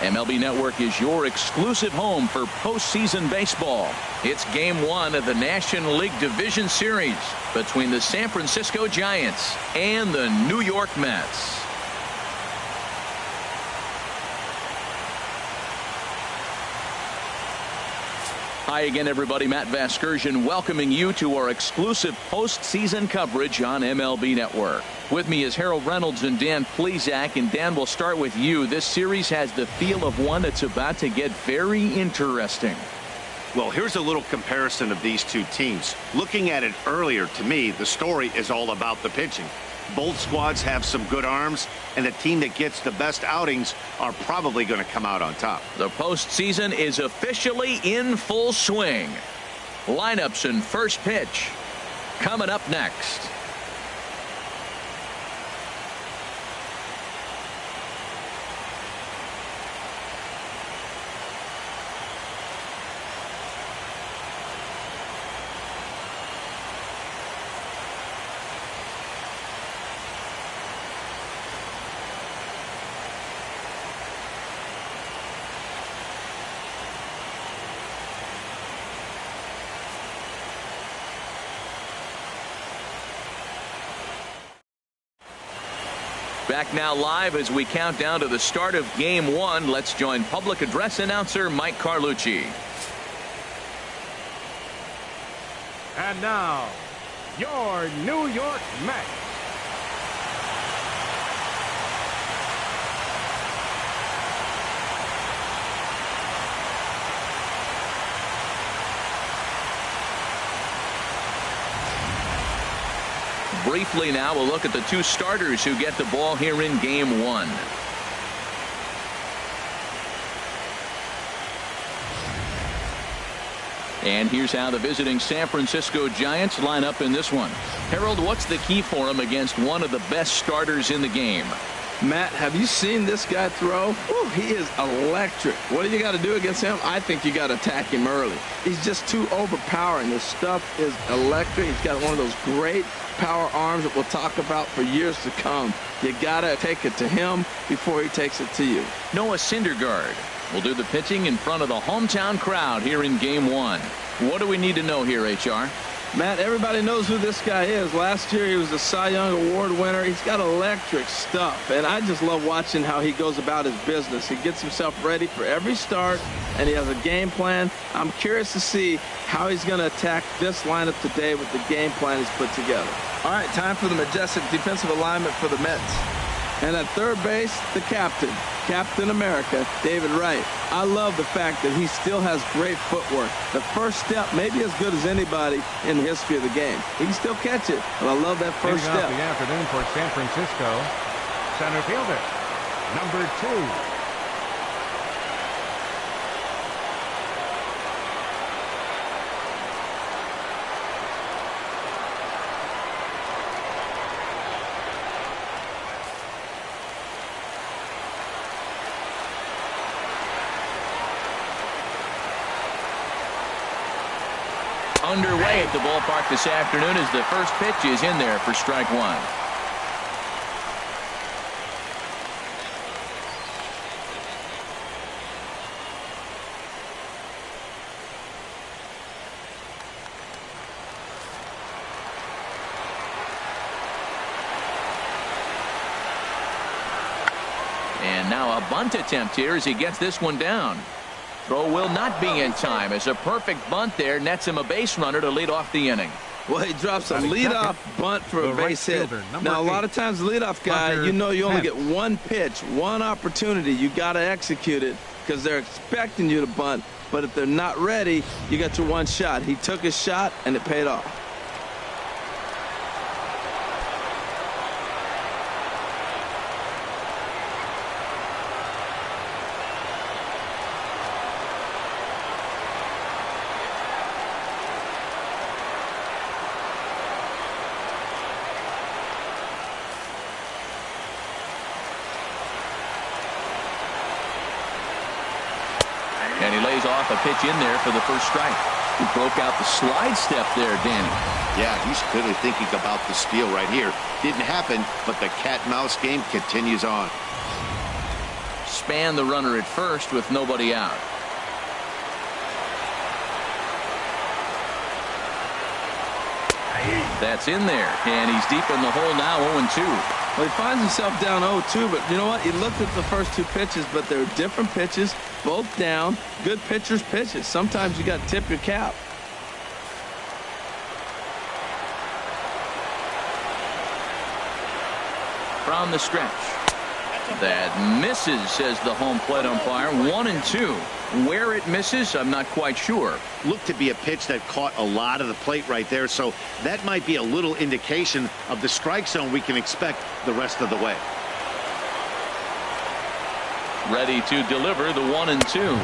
MLB Network is your exclusive home for postseason baseball. It's Game 1 of the National League Division Series between the San Francisco Giants and the New York Mets. Hi again, everybody. Matt Vasgersian welcoming you to our exclusive postseason coverage on MLB Network. With me is Harold Reynolds and Dan Plesac. And Dan, we'll start with you. This series has the feel of one that's about to get very interesting. Well, here's a little comparison of these two teams. Looking at it earlier, to me, the story is all about the pitching. Both squads have some good arms, and the team that gets the best outings are probably going to come out on top. The postseason is officially in full swing. Lineups and first pitch coming up next. Back now live as we count down to the start of Game 1. Let's join public address announcer Mike Carlucci. And now, your New York Mets. Briefly now, we'll look at the two starters who get the ball here in Game 1. And here's how the visiting San Francisco Giants line up in this one. Harold, what's the key for him against one of the best starters in the game? Matt, have you seen this guy throw? Woo, he is electric. What do you got to do against him? I think you got to attack him early. He's just too overpowering. This stuff is electric. He's got one of those great power arms that we'll talk about for years to come. You got to take it to him before he takes it to you. Noah Syndergaard will do the pitching in front of the hometown crowd here in Game 1. What do we need to know here, HR? Matt, everybody knows who this guy is. Last year, he was a Cy Young Award winner. He's got electric stuff, and I just love watching how he goes about his business. He gets himself ready for every start, and he has a game plan. I'm curious to see how he's going to attack this lineup today with the game plan he's put together. All right, time for the majestic defensive alignment for the Mets. And at third base, the captain, Captain America, David Wright. I love the fact that he still has great footwork. The first step may be as good as anybody in the history of the game. He can still catch it, but I love that first step. The afternoon for San Francisco, center fielder, number 2. Underway at the ballpark this afternoon as the first pitch is in there for strike one. And now a bunt attempt here as he gets this one down. Throw will not be in time as a perfect bunt there nets him a base runner to lead off the inning. Well, he drops a leadoff bunt for a base hit. Now, a lot of times the leadoff guy, you know you only get one pitch, one opportunity. You got to execute it because they're expecting you to bunt. But if they're not ready, you got your one shot. He took his shot, and it paid off. And he lays off a pitch in there for the first strike. He broke out the slide step there, Danny. Yeah, he's clearly thinking about the steal right here. Didn't happen, but the cat-mouse game continues on. span the runner at first with nobody out. That's in there, and he's deep in the hole now, 0-2. Well, he finds himself down 0-2, but you know what? He looked at the first two pitches, but they're different pitches, both down. Good pitchers' pitches. Sometimes you got to tip your cap. From the stretch. That misses, says the home plate umpire. 1-2. Where it misses, I'm not quite sure. Looked to be a pitch that caught a lot of the plate right there, so that might be a little indication of the strike zone we can expect the rest of the way. Ready to deliver the 1-2.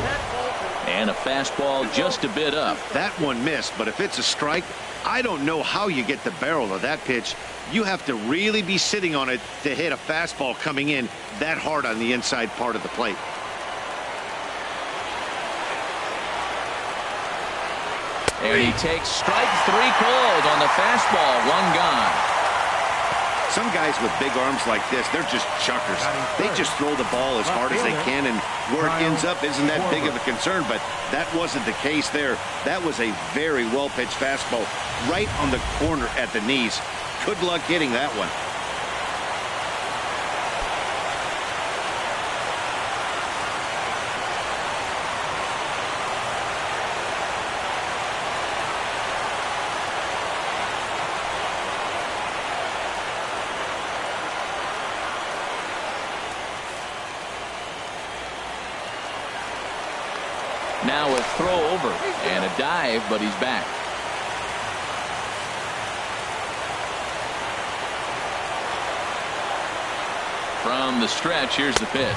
And a fastball just a bit up. That one missed, but if it's a strike, I don't know how you get the barrel of that pitch. You have to really be sitting on it to hit a fastball coming in that hard on the inside part of the plate. And he takes strike 3 called on the fastball. 1 gone. Some guys with big arms like this, they're just chuckers. They just throw the ball as hard as they can, and where it ends up isn't that big of a concern, but that wasn't the case there. That was a very well-pitched fastball right on the corner at the knees. Good luck hitting that one. Now a throw over and a dive, but he's back. From the stretch, here's the pitch.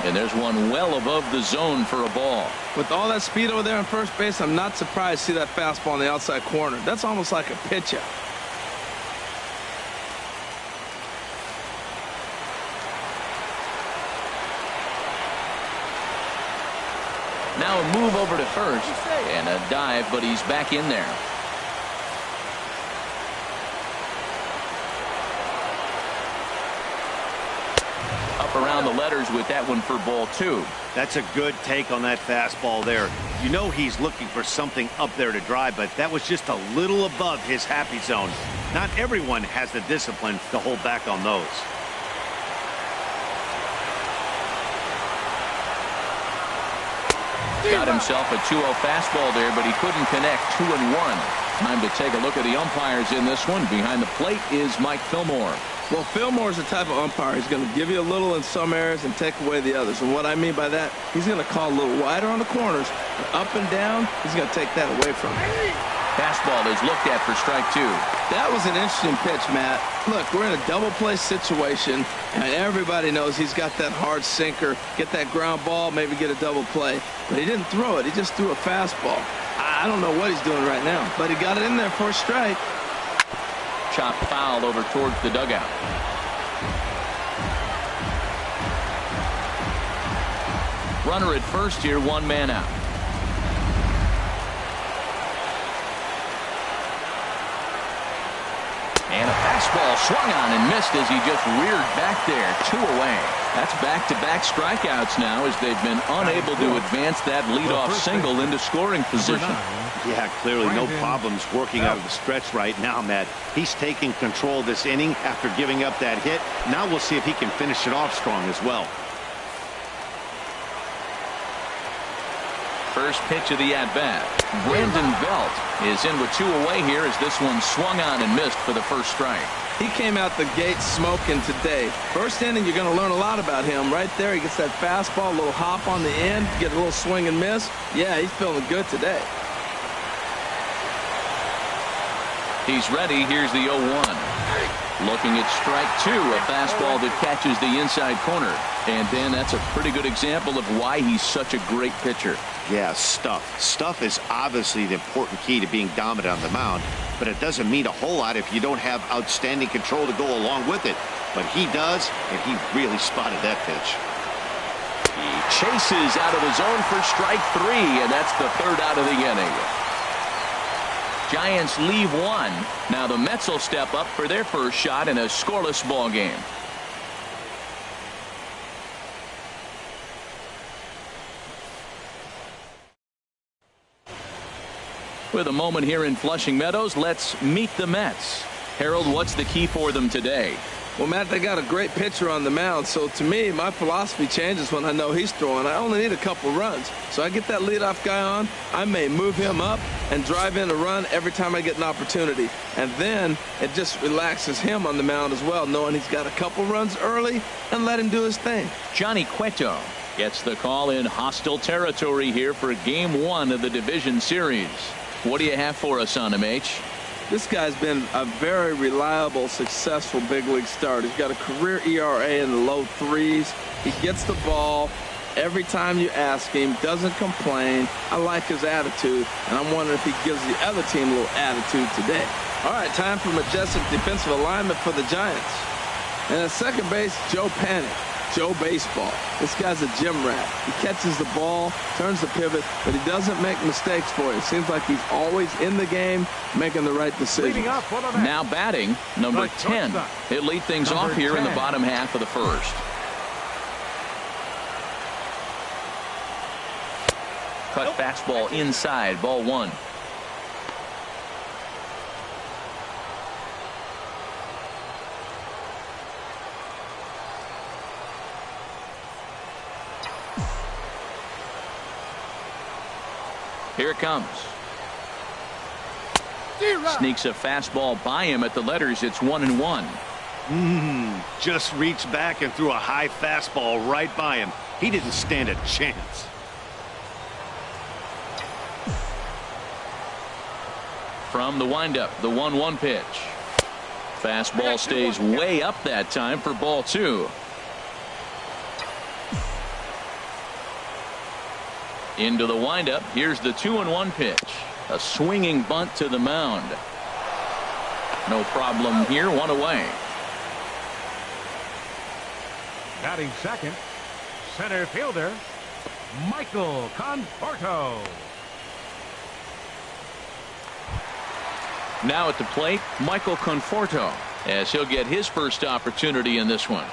And there's one well above the zone for a ball. With all that speed over there on first base, I'm not surprised to see that fastball on the outside corner. That's almost like a pitch out. Now a move over to first and a dive, but he's back in there. Up around the letters with that one for ball 2. That's a good take on that fastball there. You know he's looking for something up there to drive, but that was just a little above his happy zone. Not everyone has the discipline to hold back on those. Got himself a 2-0 fastball there, but he couldn't connect. 2-1. Time to take a look at the umpires in this one. Behind the plate is Mike Fillmore. Well, Fillmore's the type of umpire. He's going to give you a little in some areas and take away the others. And what I mean by that, he's going to call a little wider on the corners, but up and down, he's going to take that away from him. Fastball is looked at for strike 2. That was an interesting pitch, Matt. Look, we're in a double play situation, and everybody knows he's got that hard sinker. Get that ground ball, maybe get a double play. But he didn't throw it. He just threw a fastball. I don't know what he's doing right now, but he got it in there for a strike. Chopped foul over towards the dugout. Runner at first here, 1 man out. And a fastball swung on and missed as he just reared back there. 2 away. That's back-to-back strikeouts now as they've been unable to advance that leadoff single into scoring position. Yeah, clearly no problems working out of the stretch right now, Matt. He's taking control of this inning after giving up that hit. Now we'll see if he can finish it off strong as well. First pitch of the at-bat. Brandon Belt is in with 2 away here as this one swung on and missed for the first strike. He came out the gate smoking today. First inning, you're going to learn a lot about him. Right there, he gets that fastball, a little hop on the end, get a little swing and miss. Yeah, he's feeling good today. He's ready. Here's the 0-1. Looking at strike 2, a fastball that catches the inside corner. And Dan, that's a pretty good example of why he's such a great pitcher. Yeah, stuff. Stuff is obviously the important key to being dominant on the mound, but it doesn't mean a whole lot if you don't have outstanding control to go along with it. But he does, and he really spotted that pitch. He chases out of the zone for strike 3, and that's the 3rd out of the inning. Giants leave 1. Now the Mets will step up for their first shot in a scoreless ball game. With a moment here in Flushing Meadows, let's meet the Mets. Harold, what's the key for them today? Well, Matt, they got a great pitcher on the mound, so to me, my philosophy changes when I know he's throwing. I only need a couple runs. So I get that leadoff guy on, I may move him up and drive in a run every time I get an opportunity. And then it just relaxes him on the mound as well, knowing he's got a couple runs early and let him do his thing. Johnny Cueto gets the call in hostile territory here for Game 1 of the Division Series. What do you have for us on him, H? This guy's been a very reliable, successful big league start. He's got a career ERA in the low 3s. He gets the ball every time you ask him, doesn't complain. I like his attitude, and I'm wondering if he gives the other team a little attitude today. All right, time for majestic defensive alignment for the Giants. And at second base, Joe Panic. Joe Baseball. This guy's a gym rat. He catches the ball, turns the pivot, but he doesn't make mistakes for it. It seems like he's always in the game, making the right decision. Now batting, number 10. He'll lead things off here in the bottom half of the first. Cut fastball inside, ball 1. Here it comes. Sneaks a fastball by him at the letters. It's 1-1. Just reached back and threw a high fastball right by him. He didn't stand a chance. From the windup, the 1-1 pitch. Fastball stays way up that time for ball 2. Into the windup. Here's the 2-1 pitch. A swinging bunt to the mound. No problem here. 1 away. Batting second, center fielder, Michael Conforto. Now at the plate, Michael Conforto, as he'll get his first opportunity in this one.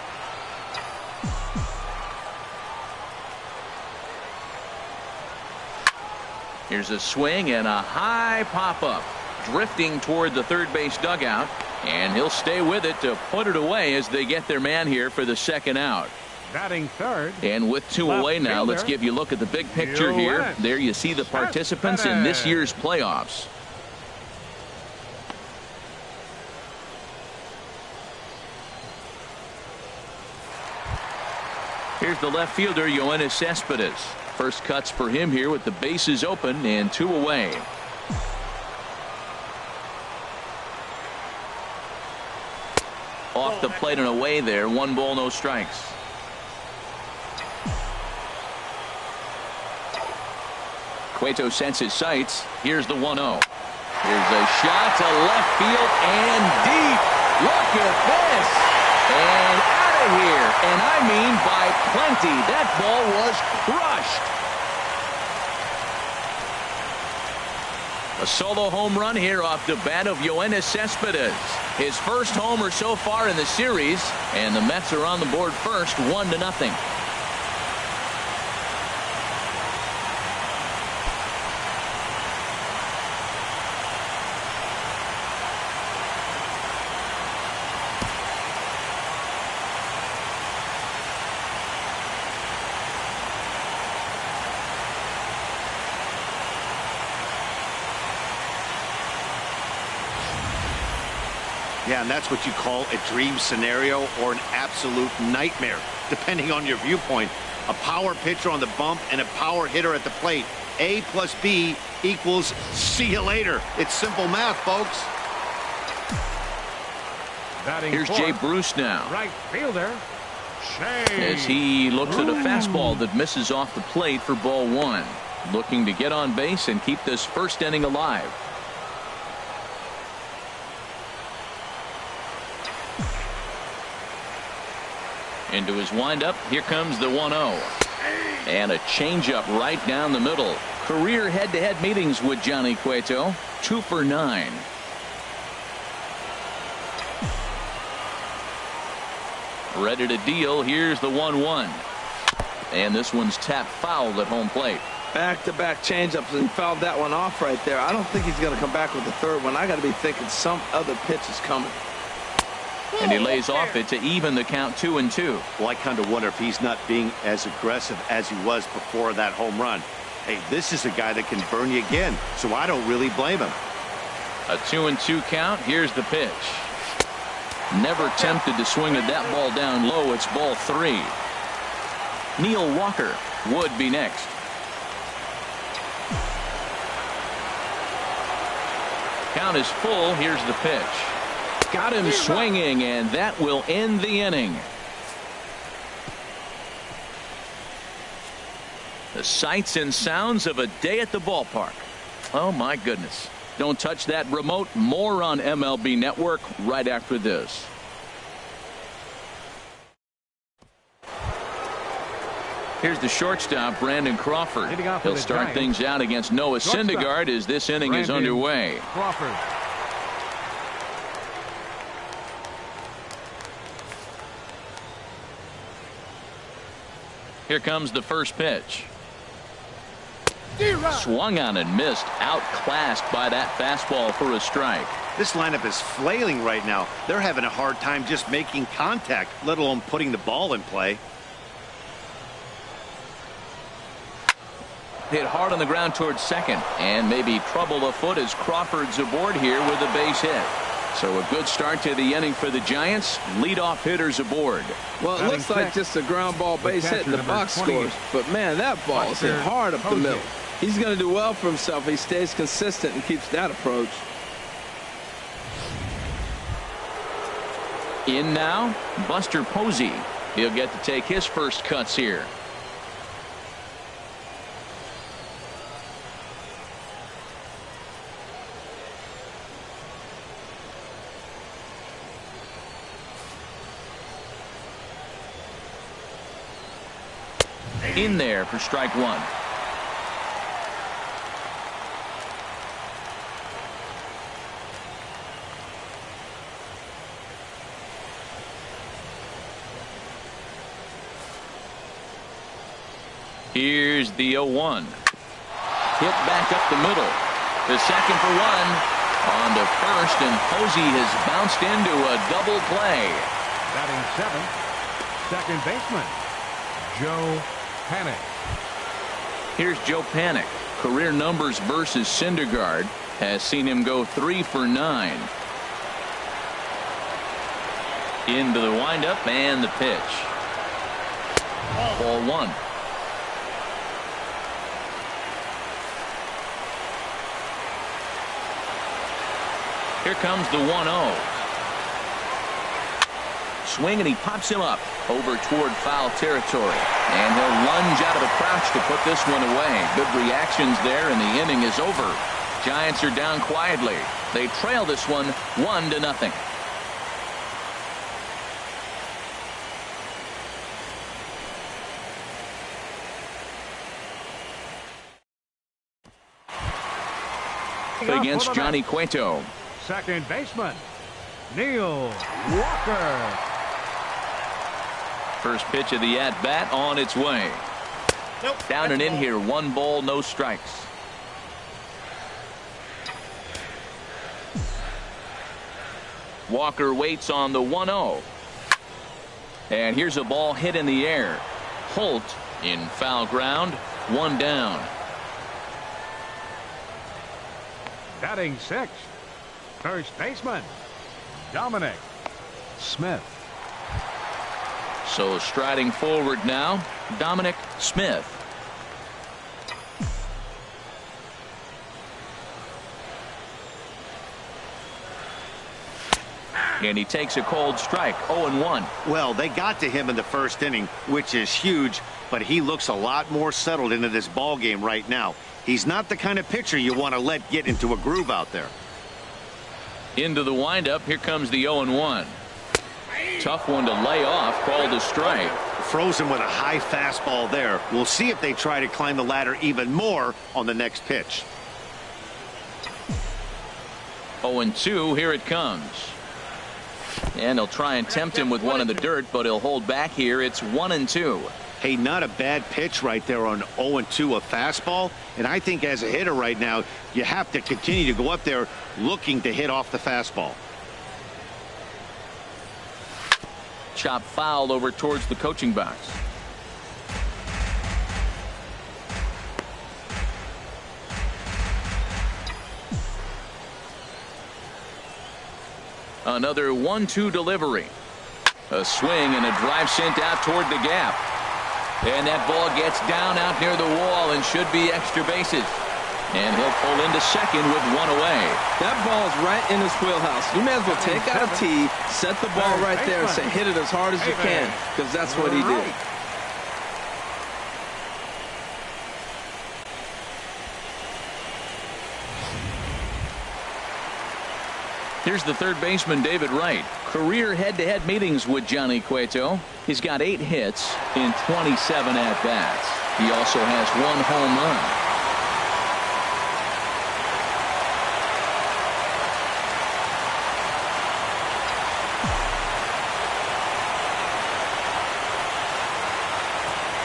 Here's a swing and a high pop-up, drifting toward the third base dugout, and he'll stay with it to put it away as they get their man here for the second out. Batting third. And with 2 away now, let's give you a look at the big picture here. There you see the participants in this year's playoffs. Here's the left fielder, Yoenis Cespedes. First cuts for him here with the bases open and 2 away. Off the plate and away there. 1 ball, no strikes. Cueto sets his sights. Here's the 1-0. Here's a shot to left field and deep. Look at this. And out of here. And I mean by plenty. That ball was crushed. A solo home run here off the bat of Yoenis Cespedes. His first homer so far in the series, and the Mets are on the board first, 1-0. Yeah, and that's what you call a dream scenario or an absolute nightmare, depending on your viewpoint. A power pitcher on the bump and a power hitter at the plate. A plus B equals see you later. It's simple math, folks. Here's Jay Bruce now. Right fielder, Shea. As he looks at a fastball that misses off the plate for ball 1. Looking to get on base and keep this first inning alive. Into his windup. Here comes the 1-0. And a changeup right down the middle. Career head-to-head meetings with Johnny Cueto. 2 for 9. Ready to deal. Here's the 1-1. And this one's tapped foul at home plate. Back-to-back changeups, and he fouled that one off right there. I don't think he's going to come back with the third one. I got to be thinking some other pitch is coming. And he lays off it to even the count 2-2. Well, I kind of wonder if he's not being as aggressive as he was before that home run. Hey, this is a guy that can burn you again, so I don't really blame him. A 2-2 count. Here's the pitch. Never tempted to swing at that ball down low. It's ball 3. Neil Walker would be next. Count is full. Here's the pitch. Got him swinging, and that will end the inning. The sights and sounds of a day at the ballpark. Oh, my goodness. Don't touch that remote. More on MLB Network right after this. Here's the shortstop, Brandon Crawford. He'll start things out against Noah Syndergaard as this inning is underway. Crawford. Here comes the first pitch. Swung on and missed. Outclassed by that fastball for a strike. This lineup is flailing right now. They're having a hard time just making contact, let alone putting the ball in play. Hit hard on the ground towards second, and maybe trouble afoot as Crawford's aboard here with a base hit. So a good start to the inning for the Giants. Leadoff hitters aboard. Well, it looks like just a ground ball base hit in the box scores. But, man, that ball is hit hard up the middle. He's going to do well for himself. He stays consistent and keeps that approach. In now, Buster Posey. He'll get to take his first cuts here. In there for strike one. Here's the 0-1. Hit back up the middle. The second for one. On to first, and Posey has bounced into a double play. Batting seventh, second baseman, Joe Panic. Here's Joe Panic. Career numbers versus Syndergaard has seen him go 3 for 9. Into the windup and the pitch. Ball 1. Here comes the 1-0. Swing, and he pops him up over toward foul territory, and he'll lunge out of the crouch to put this one away. Good reactions there, and the inning is over. Giants are down quietly. They trail this one 1-0. Against Johnny Cueto. Second baseman, Neil Walker. First pitch of the at-bat on its way. Down and in here, 1 ball, no strikes. Walker waits on the 1-0. And here's a ball hit in the air. Holt in foul ground, 1 down. Batting sixth, first baseman, Dominic Smith. So striding forward now, Dominic Smith. And he takes a cold strike, 0-1. Well, they got to him in the first inning, which is huge, but he looks a lot more settled into this ball game right now. He's not the kind of pitcher you want to let get into a groove out there. Into the windup, here comes the 0-1. Tough one to lay off, called a strike. Froze him with a high fastball there. We'll see if they try to climb the ladder even more on the next pitch. 0-2, here it comes. And he'll try and tempt him with one in the dirt, but he'll hold back here. It's 1-2. Hey, not a bad pitch right there on 0-2, a fastball. And I think as a hitter right now, you have to continue to go up there looking to hit off the fastball. Chop foul over towards the coaching box. Another 1-2 delivery. A swing and a drive sent out toward the gap. And that ball gets down out near the wall and should be extra bases. And he'll pull into second with one away. That ball's right in his wheelhouse. You may as well take out a tee, set the ball right there, and say hit it as hard as you can, because that's what he did. Here's the third baseman, David Wright. Career head-to-head meetings with Johnny Cueto. He's got 8 hits in 27 at-bats. He also has 1 home run.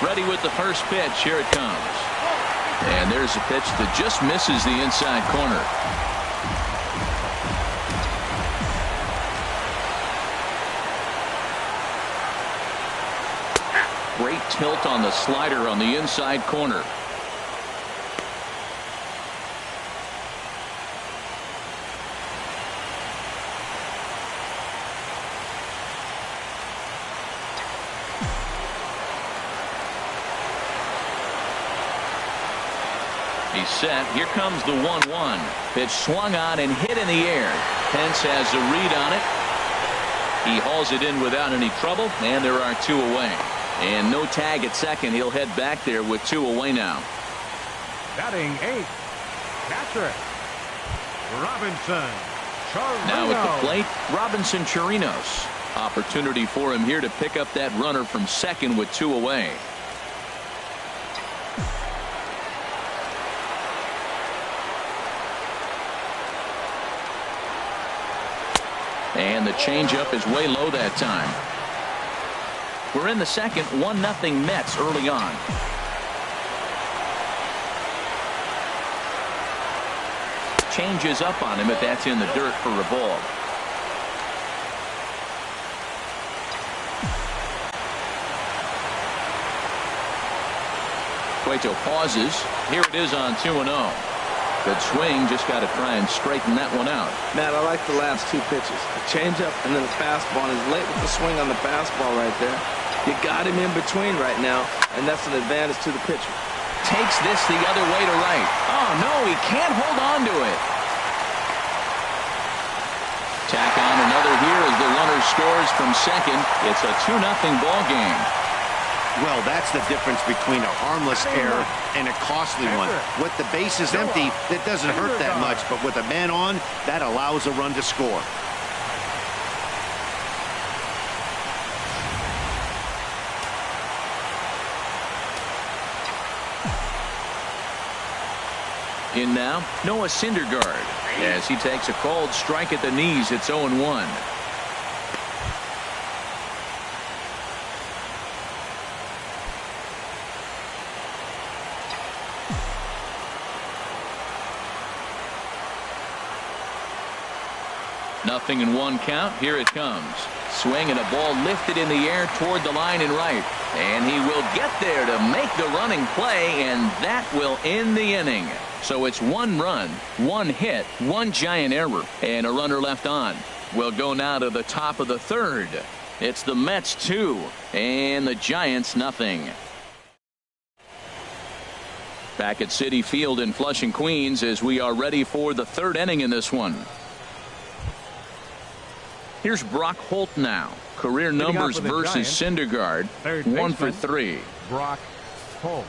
Ready with the first pitch. Here it comes. And there's a pitch that just misses the inside corner. Great tilt on the slider on the inside corner. He's set. Here comes the 1-1. Pitch swung on and hit in the air. Pence has a read on it. He hauls it in without any trouble, and there are 2 away. And no tag at second. He'll head back there with 2 away now. Batting 8th, catcher Robinson Chirinos. Now at the plate, Robinson Chirinos. Opportunity for him here to pick up that runner from second with 2 away. And the changeup is way low that time. We're in the second, 1-0 Mets early on. Changes up on him, but that's in the dirt for a ball. Cueto pauses. Here it is on 2-0. Good swing, just got to try and straighten that one out. Matt, I like the last 2 pitches. A changeup and then a fastball. And he's late with the swing on the fastball right there. You got him in between right now, and that's an advantage to the pitcher. Takes this the other way to right. Oh, no, he can't hold on to it. Tack on another here as the runner scores from second. It's a 2-0 ball game. Well, that's the difference between a harmless error and a costly one. With the bases empty, that doesn't hurt that much, but with a man on, that allows a run to score. In now, Noah Syndergaard. As he takes a cold strike at the knees, it's 0-1. Nothing in 1 count. Here it comes. Swing and a ball lifted in the air toward the line and right. And he will get there to make the running play, and that will end the inning. So it's 1 run, 1 hit, 1 giant error, and a runner left on. We'll go now to the top of the 3rd. It's the Mets 2 and the Giants nothing. Back at Citi Field in Flushing, Queens, as we are ready for the 3rd inning in this one. Here's Brock Holt now. Career numbers versus Syndergaard. 1 for 3. Brock Holt.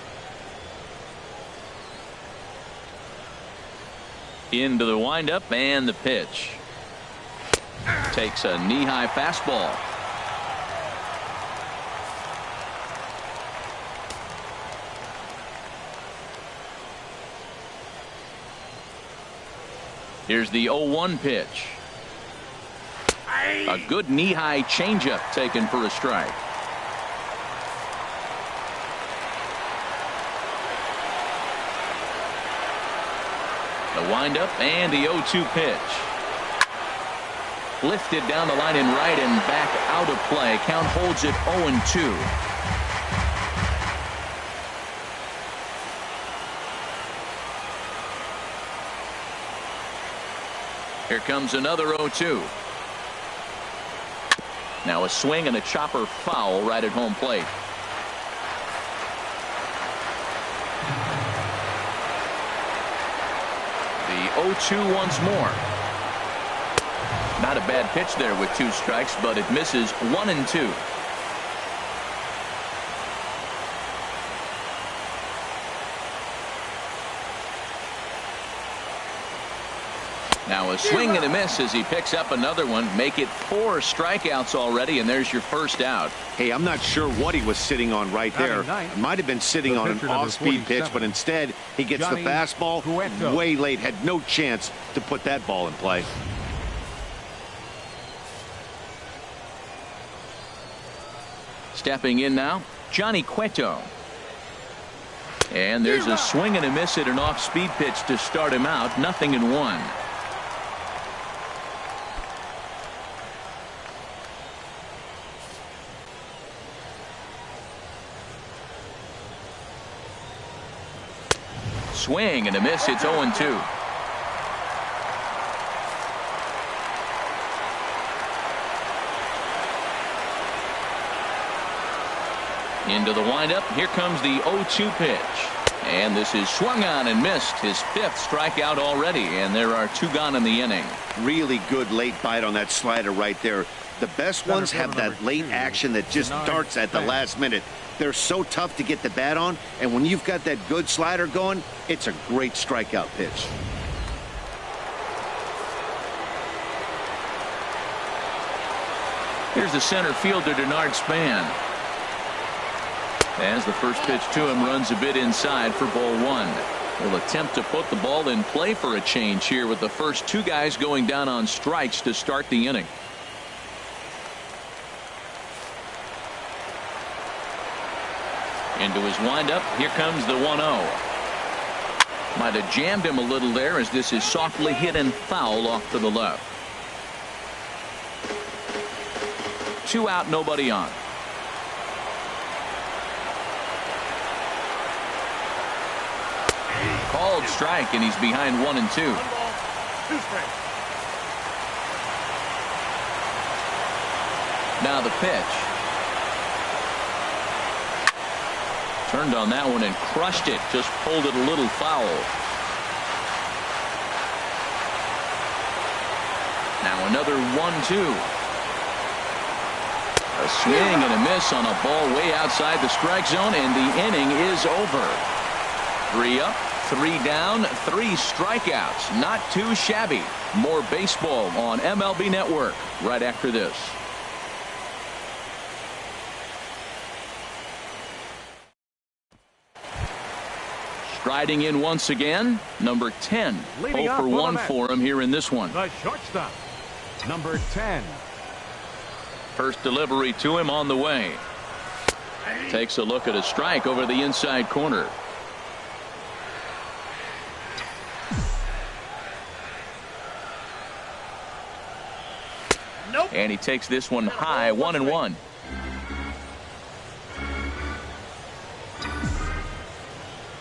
Into the windup and the pitch. Takes a knee-high fastball. Here's the 0-1 pitch. A good knee-high changeup taken for a strike. The windup and the 0-2 pitch. Lifted down the line in right and back out of play. Count holds it 0-2. Here comes another 0-2. Now a swing and a chopper foul right at home plate. The 0-2 once more. Not a bad pitch there with 2 strikes, but it misses 1-2. Now a swing and a miss as he picks up another one. Make it 4 strikeouts already, and there's your first out. Hey, I'm not sure what he was sitting on right there. It might have been sitting on an off-speed pitch, but instead he gets the fastball way late. Had no chance to put that ball in play. Stepping in now, Johnny Cueto. And there's a swing and a miss at an off-speed pitch to start him out. 0-1. Swing and a miss. It's 0-2. Into the windup. Here comes the 0-2 pitch. And this is swung on and missed. His 5th strikeout already. And there are 2 gone in the inning. Really good late bite on that slider right there. The best ones have that late action that just darts at the last minute. They're so tough to get the bat on, and when you've got that good slider going, it's a great strikeout pitch. Here's the center fielder, Denard Span. As the first pitch to him runs a bit inside for ball 1. Will attempt to put the ball in play for a change here with the first 2 guys going down on strikes to start the inning. Into his windup. Here comes the 1-0. Might have jammed him a little there as this is softly hit and foul off to the left. 2 out, nobody on. Called strike, and he's behind 1-2. Now the pitch. Turned on that one and crushed it. Just pulled it a little foul. Now another 1-2. A swing and a miss on a ball way outside the strike zone, and the inning is over. 3 up, 3 down, 3 strikeouts. Not too shabby. More baseball on MLB Network right after this. Striding in once again, number 10. 0 for 1 for him here in this one. The shortstop, number 10. First delivery to him on the way. Takes a look at a strike over the inside corner. Nope. And he takes this one high, 1-1.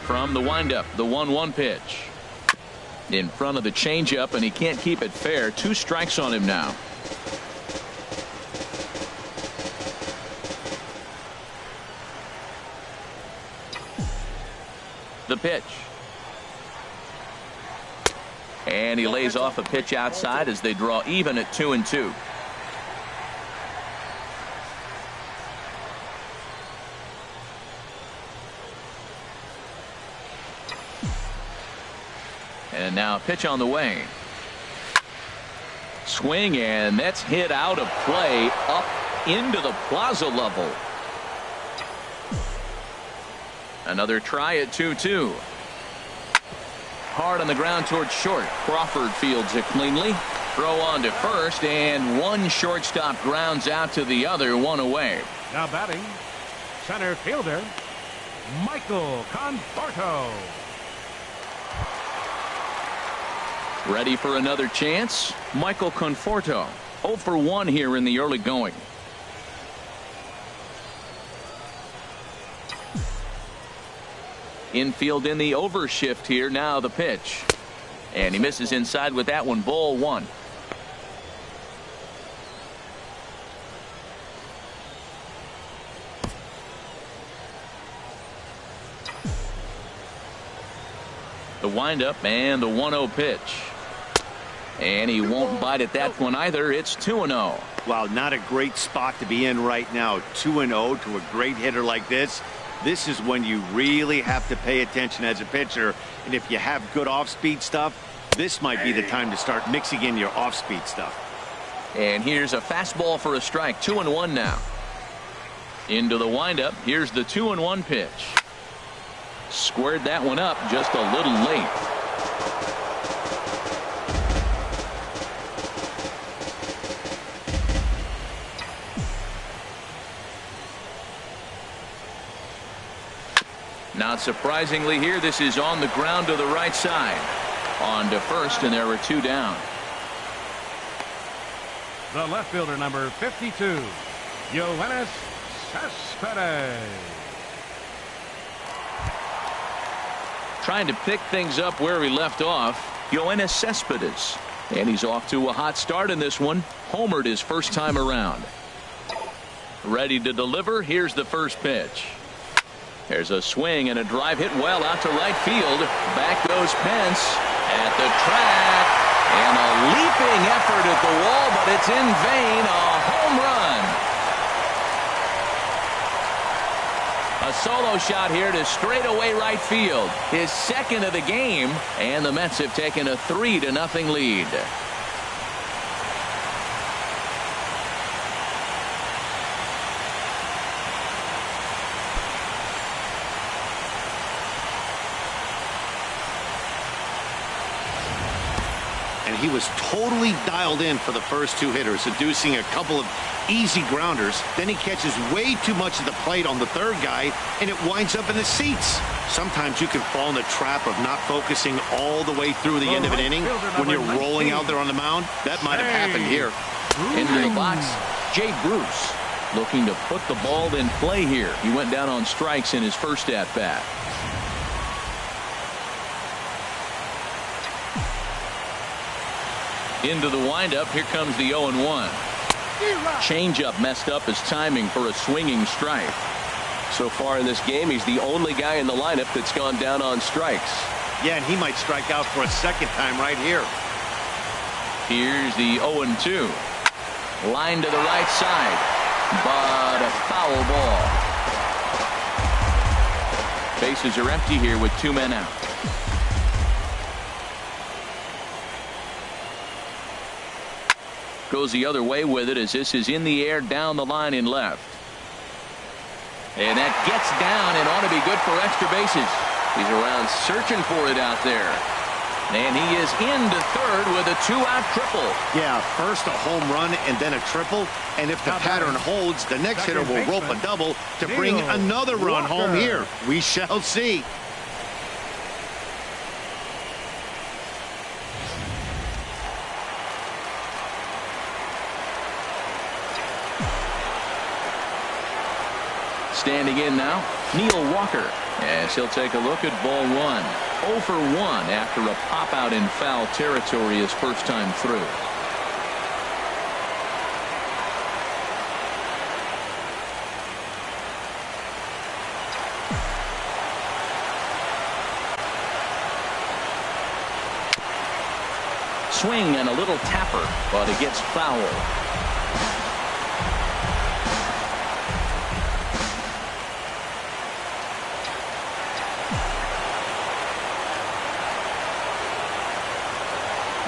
From the windup, the 1-1 pitch. In front of the changeup, and he can't keep it fair. 2 strikes on him now. The pitch. And he lays off a pitch outside as they draw even at 2-2. And now a pitch on the way. Swing, and that's hit out of play up into the plaza level. Another try at 2-2. Hard on the ground towards short. Crawford fields it cleanly. Throw on to first, and one shortstop grounds out to the other, 1 away. Now batting, center fielder, Michael Conforto. Ready for another chance? Michael Conforto. 0 for 1 here in the early going. Infield in the overshift here. Now the pitch. And he misses inside with that one. Ball 1. The windup and the 1-0 pitch. And he won't bite at that one either. It's 2-0. Wow, not a great spot to be in right now. 2-0 to a great hitter like this. This is when you really have to pay attention as a pitcher. And if you have good off-speed stuff, this might be the time to start mixing in your off-speed stuff. And here's a fastball for a strike. 2-1 now. Into the windup. Here's the 2-1 pitch. Squared that one up just a little late. Not surprisingly here, this is on the ground to the right side. On to first, and there were 2 down. The left fielder, number 52, Yoenis Cespedes. Trying to pick things up where he left off, Yoenis Cespedes. And he's off to a hot start in this one. Homered his first time around. Ready to deliver. Here's the first pitch. There's a swing and a drive hit well out to right field. Back goes Pence at the track. And a leaping effort at the wall, but it's in vain. A home run. A solo shot here to straightaway right field. His second of the game. And the Mets have taken a 3-0 lead. And he was totally dialed in for the first 2 hitters, seducing a couple of easy grounders. Then he catches way too much of the plate on the third guy, and it winds up in the seats. Sometimes you can fall in the trap of not focusing all the way through the end of an inning when you're rolling out there on the mound. That might have happened here. Into the box, Jay Bruce looking to put the ball in play here. He went down on strikes in his first at-bat. Into the windup. Here comes the 0-1. Changeup messed up his timing for a swinging strike. So far in this game, he's the only guy in the lineup that's gone down on strikes. Yeah, and he might strike out for a second time right here. Here's the 0-2. Line to the right side, but a foul ball. Bases are empty here with 2 men out. Goes the other way with it as this is in the air down the line in left. And that gets down and ought to be good for extra bases. He's around searching for it out there. And he is into third with a 2-out triple. Yeah, first a home run and then a triple. And if the pattern holds, the next hitter will rope a double to bring another run home here. We shall see. Standing in now, Neil Walker, as he'll take a look at ball 1. 0 for 1 after a pop out in foul territory his first time through. Swing and a little tapper, but it gets foul.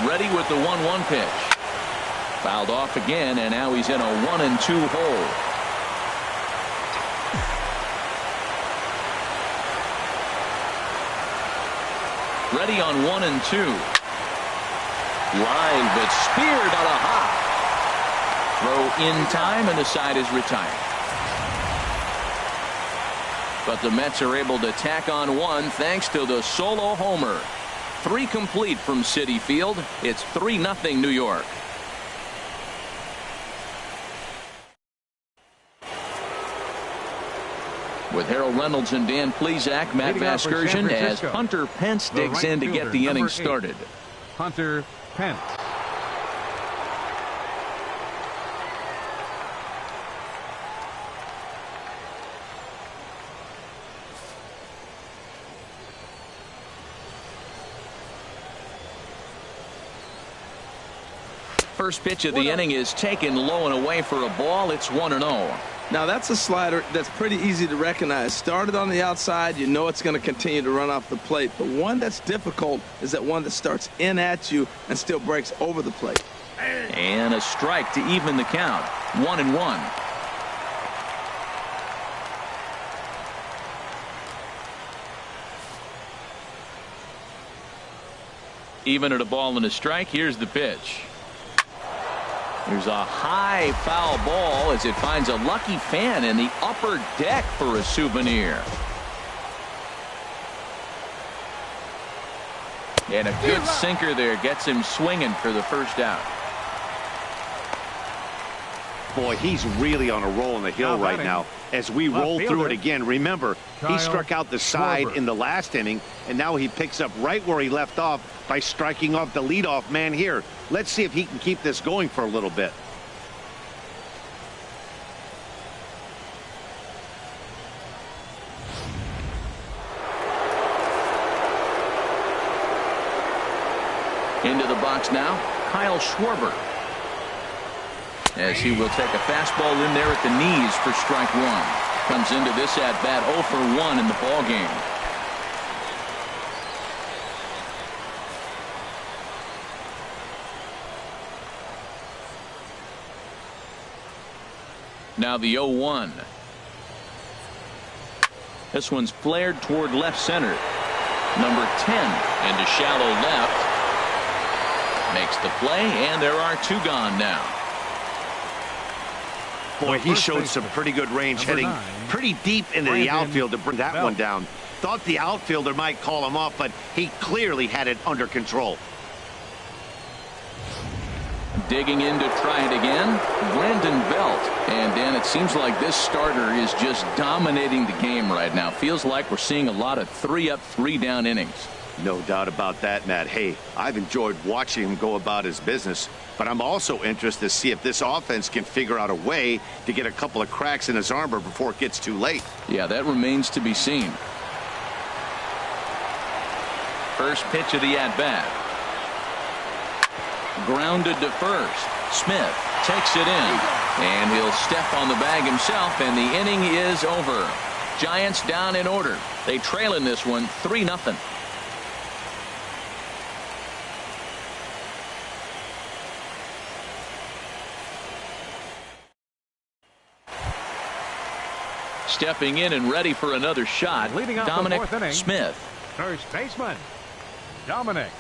Ready with the 1-1 pitch. Fouled off again, and now he's in a 1-2 hole. Ready on 1-2. Line, but speared on a hop. Throw in time, and the side is retired. But the Mets are able to tack on 1 thanks to the solo homer. 3 complete from Citi Field. It's 3-0 New York. With Harold Reynolds and Dan Plesac, Matt Vasgersian as Hunter Pence digs in to get the inning started. Hunter Pence. First pitch of the inning is taken low and away for a ball. It's 1-0. Now that's a slider that's pretty easy to recognize. Started on the outside, you know it's going to continue to run off the plate. The one that's difficult is that one that starts in at you and still breaks over the plate. And a strike to even the count. 1-1. Even at a ball and a strike, here's the pitch. There's a high foul ball as it finds a lucky fan in the upper deck for a souvenir. And a good sinker there gets him swinging for the first out. Boy, he's really on a roll in the hill right now. As we roll through it again, remember, he struck out the side in the last inning, and now he picks up right where he left off by striking off the leadoff man here. Let's see if he can keep this going for a little bit. Into the box now, Kyle Schwarber. As he will take a fastball in there at the knees for strike 1. Comes into this at bat 0 for 1 in the ball game. Now the 0-1. This one's flared toward left center. Number 10 into shallow left. Makes the play, and there are 2 gone now. Boy, he showed some pretty good range, heading pretty deep into the outfield to bring that one down. Thought the outfielder might call him off, but he clearly had it under control. Digging in to try it again, Brandon Belt. And Dan, it seems like this starter is just dominating the game right now. Feels like we're seeing a lot of 3-up, 3-down innings. No doubt about that, Matt. Hey, I've enjoyed watching him go about his business, but I'm also interested to see if this offense can figure out a way to get a couple of cracks in his armor before it gets too late. Yeah, that remains to be seen. First pitch of the at-bat. Grounded to first. Smith takes it in, and he'll step on the bag himself, and the inning is over. Giants down in order. They trail in this one 3-0. Stepping in and ready for another shot, leading off Dominic the 4th inning, Smith. First baseman, Dominic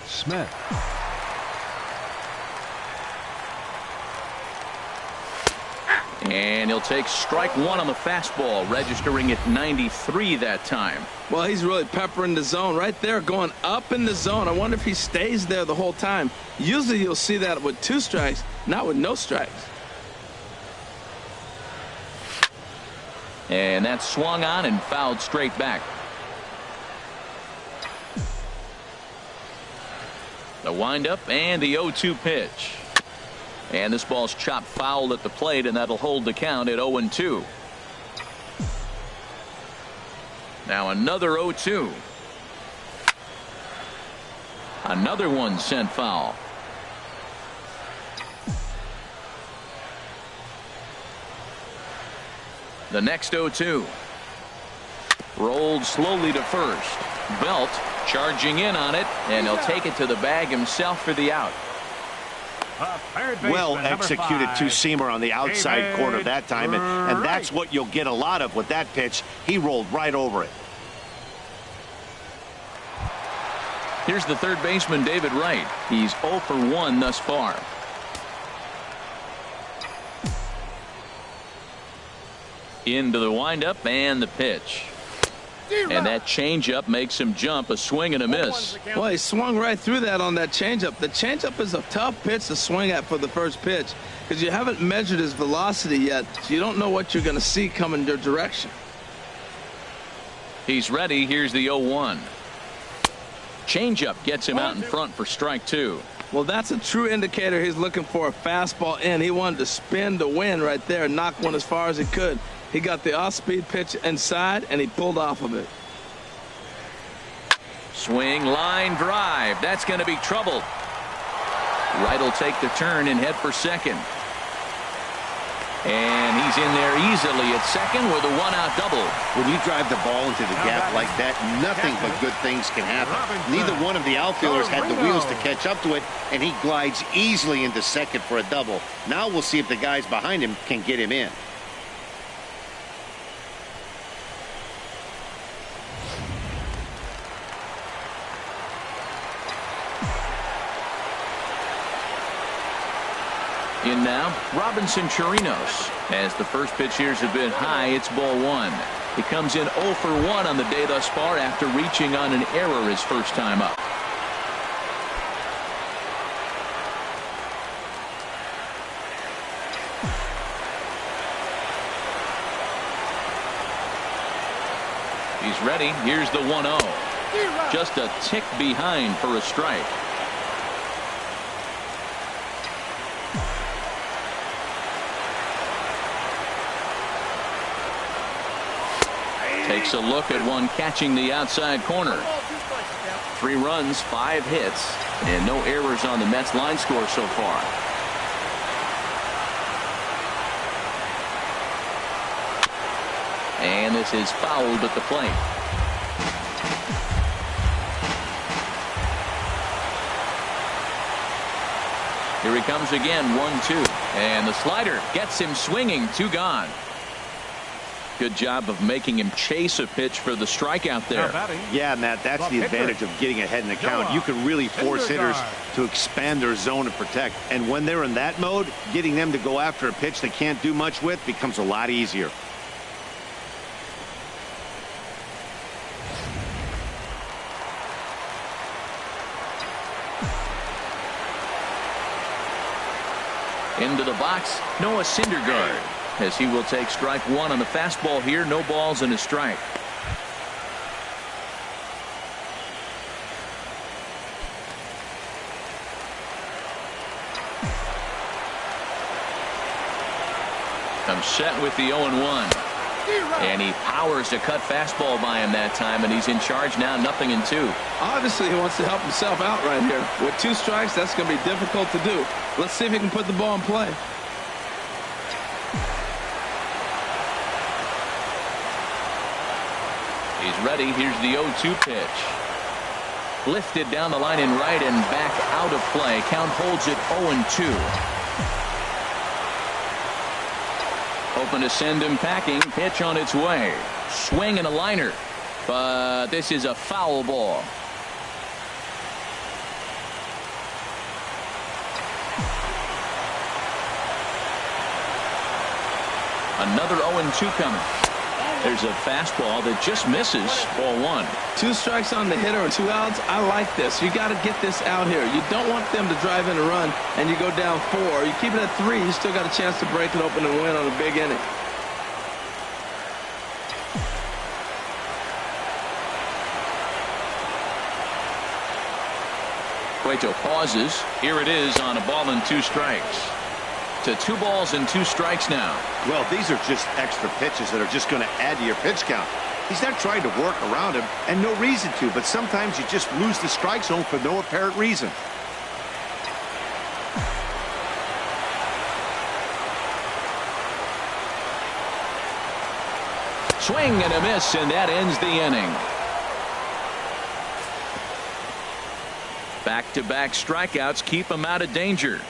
Smith. And he'll take strike 1 on the fastball, registering at 93 that time. Well, he's really peppering the zone right there, going up in the zone. I wonder if he stays there the whole time. Usually you'll see that with 2 strikes, not with no strikes. And that's swung on and fouled straight back. The windup and the 0-2 pitch. And this ball's chopped foul at the plate, and that'll hold the count at 0-2. Now another 0-2. Another one sent foul. The next 0-2. Rolled slowly to first. Belt charging in on it, and he'll take it to the bag himself for the out. Well executed 2-seamer on the outside corner that time, and that's what you'll get a lot of with that pitch. He rolled right over it. Here's the third baseman, David Wright. He's 0 for 1 thus far. Into the windup and the pitch. And that changeup makes him jump. A swing and a miss. Well, he swung right through that on that changeup. The changeup is a tough pitch to swing at for the first pitch because you haven't measured his velocity yet, so you don't know what you're going to see coming your direction. He's ready. Here's the 0-1. Changeup gets him out in front for strike 2. Well, that's a true indicator he's looking for a fastball in. He wanted to spin to win right there and knock one as far as he could. He got the off-speed pitch inside, and he pulled off of it. Swing, line drive. That's going to be trouble. Wright will take the turn and head for second. And he's in there easily at second with a one-out double. When you drive the ball into the gap like that, nothing but good things can happen. Neither one of the outfielders had the wheels to catch up to it, and he glides easily into second for a double. Now we'll see if the guys behind him can get him in. In now, Robinson Chirinos. As the first pitch here's a bit high, it's ball 1. He comes in 0 for 1 on the day thus far after reaching on an error his first time up. He's ready. Here's the 1-0. Just a tick behind for a strike. Takes a look at one catching the outside corner. 3 runs, 5 hits, and no errors on the Mets line score so far. And this is fouled at the plate. Here he comes again, 1-2. And the slider gets him swinging, 2 gone. Good job of making him chase a pitch for the strikeout there. Yeah, Matt, that's the advantage of getting ahead in the count. You can really force hitters to expand their zone and protect. And when they're in that mode, getting them to go after a pitch they can't do much with becomes a lot easier. Into the box, Noah Syndergaard, as he will take strike 1 on the fastball here. No balls and a strike. I'm set with the 0-1. And he powers a cut fastball by him that time, and he's in charge now, 0-2. Obviously, he wants to help himself out right here. With 2 strikes, that's going to be difficult to do. Let's see if he can put the ball in play. He's ready. Here's the 0-2 pitch. Lifted down the line in right and back out of play. Count holds it 0-2. Open to send him packing. Pitch on its way. Swing and a liner. But this is a foul ball. Another 0-2 coming. There's a fastball that just misses. Ball 1. 2 strikes on the hitter and 2 outs. I like this. You got to get this out here. You don't want them to drive in a run and you go down 4. You keep it at 3. You still got a chance to break it open and win on a big inning. Cueto pauses. Here it is on a ball and 2 strikes. To 2 balls and 2 strikes now. Well, these are just extra pitches that are just going to add to your pitch count. He's not trying to work around him, and no reason to, but sometimes you just lose the strike zone for no apparent reason. Swing and a miss, and that ends the inning. Back-to-back strikeouts keep him out of danger.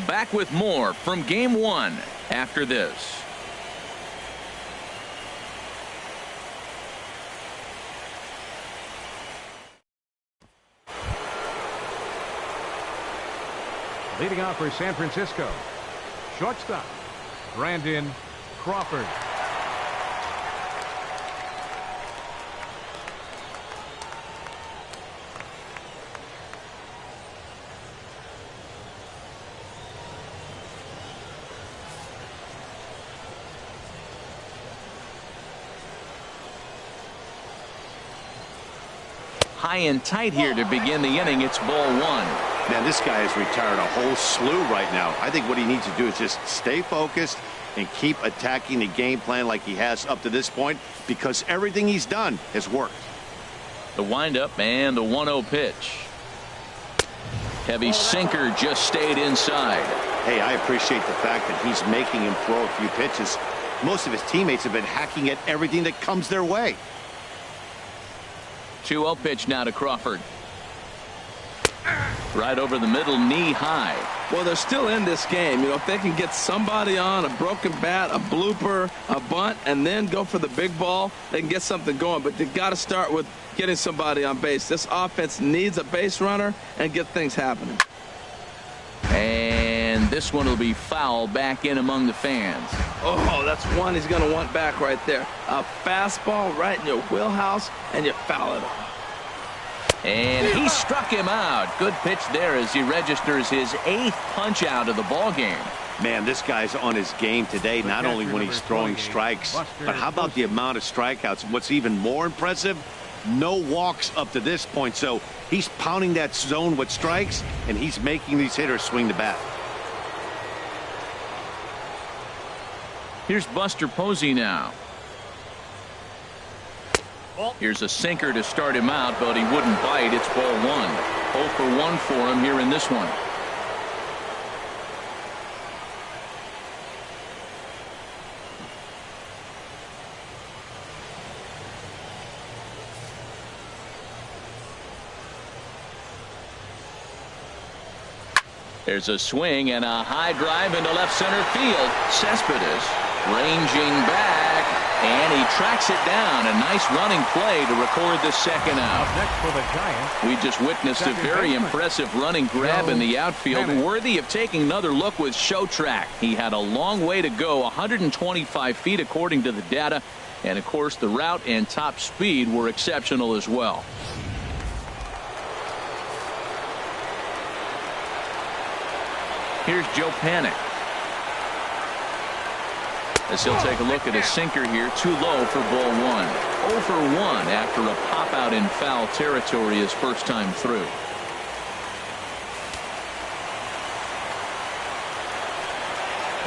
Back with more from Game 1 after this. Leading off for San Francisco, shortstop Brandon Crawford. high and tight here to begin the inning. It's ball one. Man, this guy has retired a whole slew right now. I think what he needs to do is just stay focused and keep attacking the game plan like he has up to this point, because everything he's done has worked. The windup and the 1-0 pitch. Heavy sinker just stayed inside. Hey, I appreciate the fact that he's making him throw a few pitches. Most of his teammates have been hacking at everything that comes their way. 2-0 pitch now to Crawford. Right over the middle, knee high. Well, they're still in this game. You know, if they can get somebody on, a broken bat, a blooper, a bunt, and then go for the big ball, they can get something going. But they've got to start with getting somebody on base. This offense needs a base runner and get things happening. And this one will be foul back in among the fans. Oh, that's one he's going to want back right there. A fastball right in your wheelhouse, and you foul it off. And he struck him out. Good pitch there as he registers his 8th punch out of the ball game. Man, this guy's on his game today, not only when he's throwing strikes, but how about the amount of strikeouts? What's even more impressive, no walks up to this point. So he's pounding that zone with strikes, and he's making these hitters swing the bat. Here's Buster Posey now. Here's a sinker to start him out, but he wouldn't bite. It's ball one. 0 for 1 for him here in this one. There's a swing and a high drive into left center field. Cespedes ranging back, and he tracks it down. A nice running play to record the second out. Next for the Giants, We just witnessed a very impressive running grab in the outfield, worthy of taking another look with show track. He had a long way to go, 125 feet according to the data, and of course the route and top speed were exceptional as well. Here's Joe Panic. As he'll take a look at his sinker here, too low for ball one. 0 for 1 after a pop out in foul territory his first time through.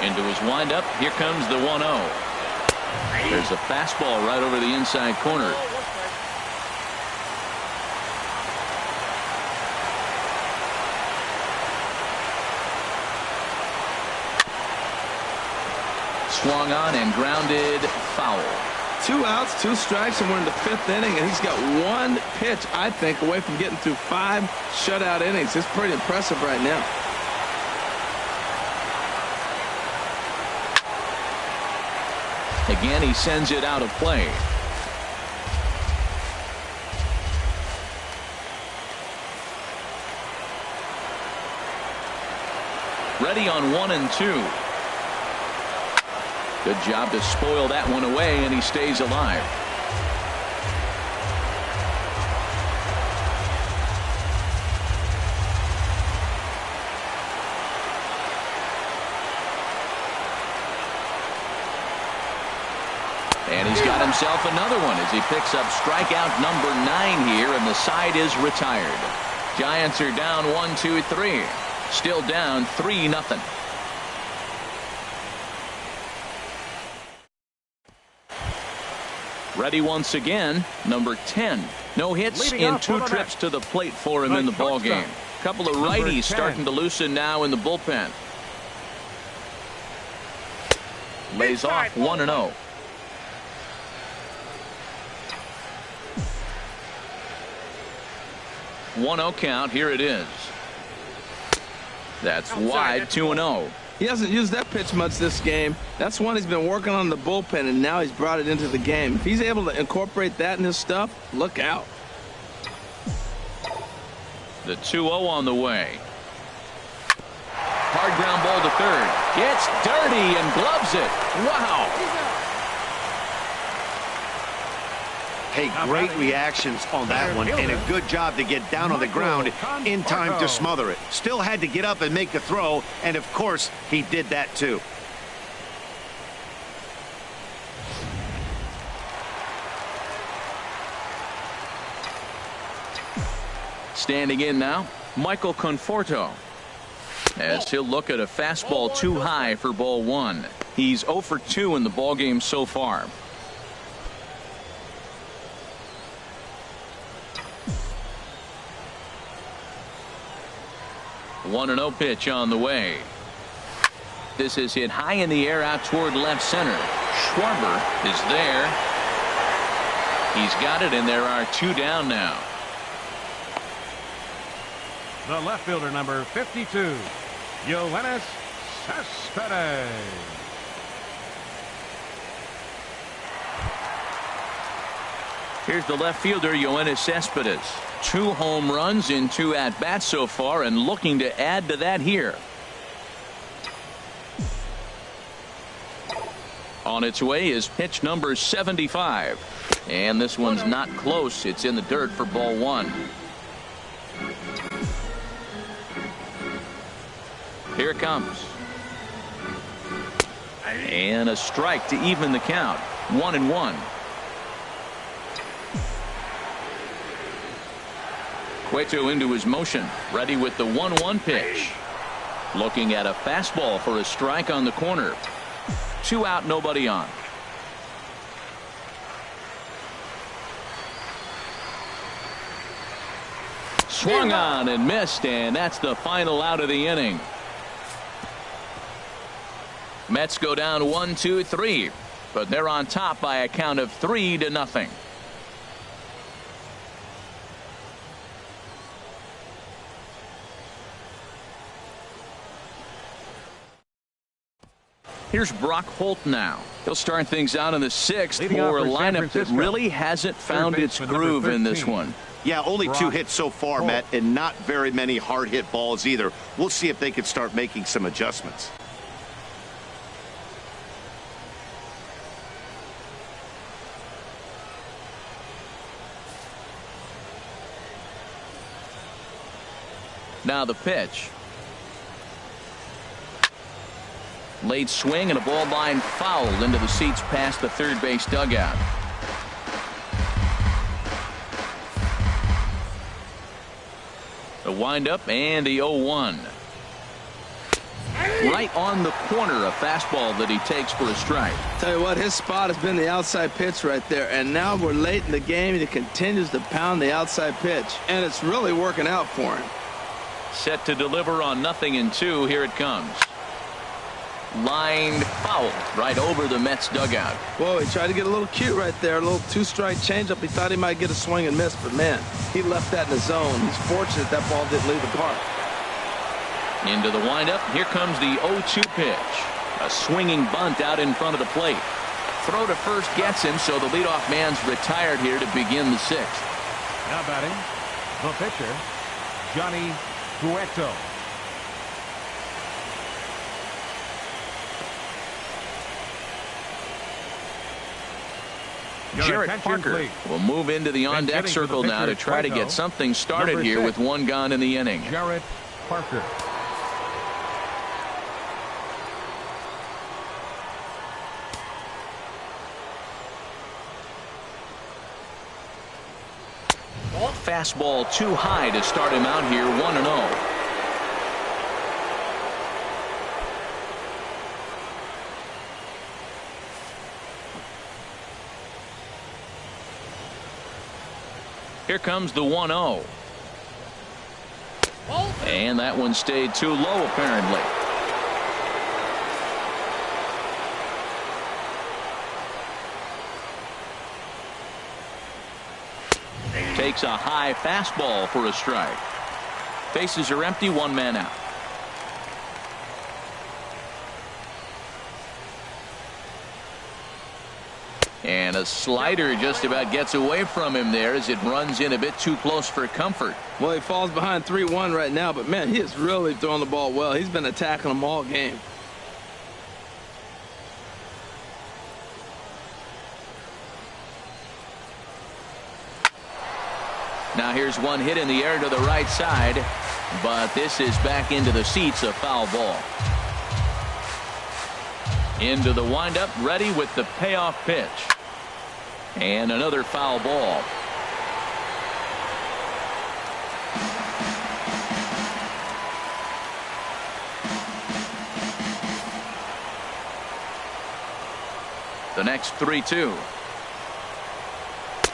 Into his windup. Here comes the 1-0. There's a fastball right over the inside corner. Swung on and grounded foul. 2 outs, 2 strikes, and we're in the 5th inning, and he's got 1 pitch, I think, away from getting through 5 shutout innings. It's pretty impressive right now. Again, he sends it out of play. Ready on 1 and 2. Good job to spoil that one away, and he stays alive. And he's got himself another one as he picks up strikeout number 9 here, and the side is retired. Giants are down 1-2-3. Still down 3-0. Ready once again, number 10. No hits in 2 trips to the plate for him in the ball game. Couple of righties starting to loosen now in the bullpen. Lays off 1-0. One-0 count. Here it is. That's wide. 2-0. He hasn't used that pitch much this game. That's one he's been working on in the bullpen, and now he's brought it into the game. If he's able to incorporate that in his stuff, look out. The 2-0 on the way. Hard ground ball to third. Gets dirty and gloves it. Wow. Hey, great reactions on that one, and a good job to get down on the ground in time to smother it. Still had to get up and make the throw, and of course, he did that too. Standing in now, Michael Conforto, as he'll look at a fastball too high for ball one. He's 0 for 2 in the ballgame so far. One and 0 pitch on the way. This is hit high in the air out toward left center. Schwarber is there. He's got it, and there are 2 down now. The left fielder, number 52, Yoenis Cespedes. Here's the left fielder, Yoenis Cespedes. 2 home runs in 2 at-bats so far, and looking to add to that here. On its way is pitch number 75. And this one's not close. It's in the dirt for ball one. Here it comes. And a strike to even the count. 1-1. Cueto into his motion. Ready with the 1-1 pitch. Looking at a fastball for a strike on the corner. 2 out, nobody on. Swung on and missed, and that's the final out of the inning. Mets go down 1-2-3, but they're on top by a count of 3-0. Here's Brock Holt now. He'll start things out in the 6th for a lineup that really hasn't found its groove in this one. Yeah, only 2 hits so far, Matt, and not very many hard hit balls either. We'll see if they can start making some adjustments. Now the pitch. Late swing and a ball line fouled into the seats past the third base dugout. The windup and the 0-1. Right on the corner, a fastball that he takes for a strike. Tell you what, his spot has been the outside pitch right there, and now we're late in the game and he continues to pound the outside pitch, and it's really working out for him. Set to deliver on 0-2. Here it comes. Lined foul right over the Mets dugout. Whoa, he tried to get a little cute right there. A little 2-strike changeup. He thought he might get a swing and miss, but man, he left that in the zone. He's fortunate that ball didn't leave the park. Into the windup. Here comes the 0-2 pitch. A swinging bunt out in front of the plate. Throw to first gets him, so the leadoff man's retired here to begin the 6th. Now batting, the pitcher, Johnny Cueto. Jarrett Parker will move into the on-deck circle now to try to get something started here with 1 gone in the inning. Jarrett Parker. Fastball too high to start him out here. 1-0. Here comes the 1-0. And that one stayed too low, apparently. Takes a high fastball for a strike. Bases are empty, 1 man out. And a slider just about gets away from him there as it runs in a bit too close for comfort. Well, he falls behind 3-1 right now, but man, he is really throwing the ball well. He's been attacking them all game. Now here's one hit in the air to the right side, but this is back into the seats, a foul ball. Into the windup, ready with the payoff pitch. And another foul ball. The next 3-2.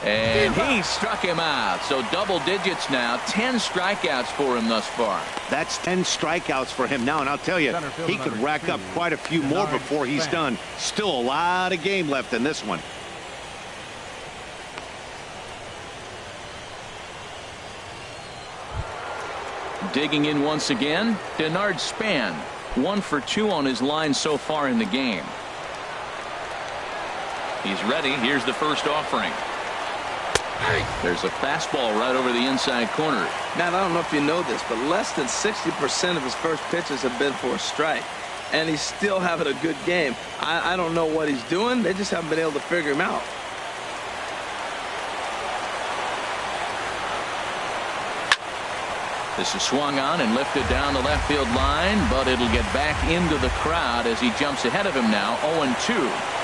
And he struck him out. So double digits now. 10 strikeouts for him thus far. That's 10 strikeouts for him now. And I'll tell you, he could rack up quite a few more before he's done. Still a lot of game left in this one. Digging in once again, Denard Span. 1 for 2 on his line so far in the game. He's ready. Here's the first offering. There's a fastball right over the inside corner. Matt, I don't know if you know this, but less than 60% of his first pitches have been for a strike. And he's still having a good game. I don't know what he's doing. They just haven't been able to figure him out. This is swung on and lifted down the left field line, but it'll get back into the crowd as he jumps ahead of him now, 0-2.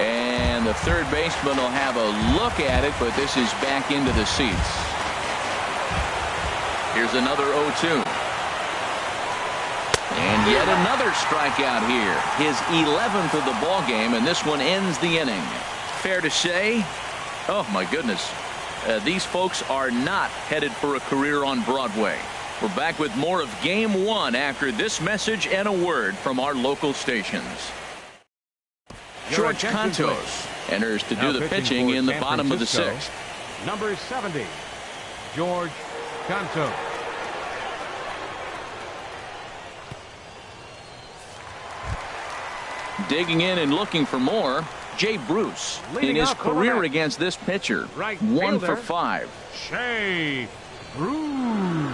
And the third baseman will have a look at it, but this is back into the seats. Here's another 0-2. And yet another strikeout here. His 11th of the ball game, and this one ends the inning. Fair to say, oh my goodness, these folks are not headed for a career on Broadway. We're back with more of Game 1 after this message and a word from our local stations. George Cantos enters to do the pitching in the bottom of the 6th. Number 70, George Cantos. Digging in and looking for more, Jay Bruce. In his career against this pitcher, 1 for 5. Jay Bruce.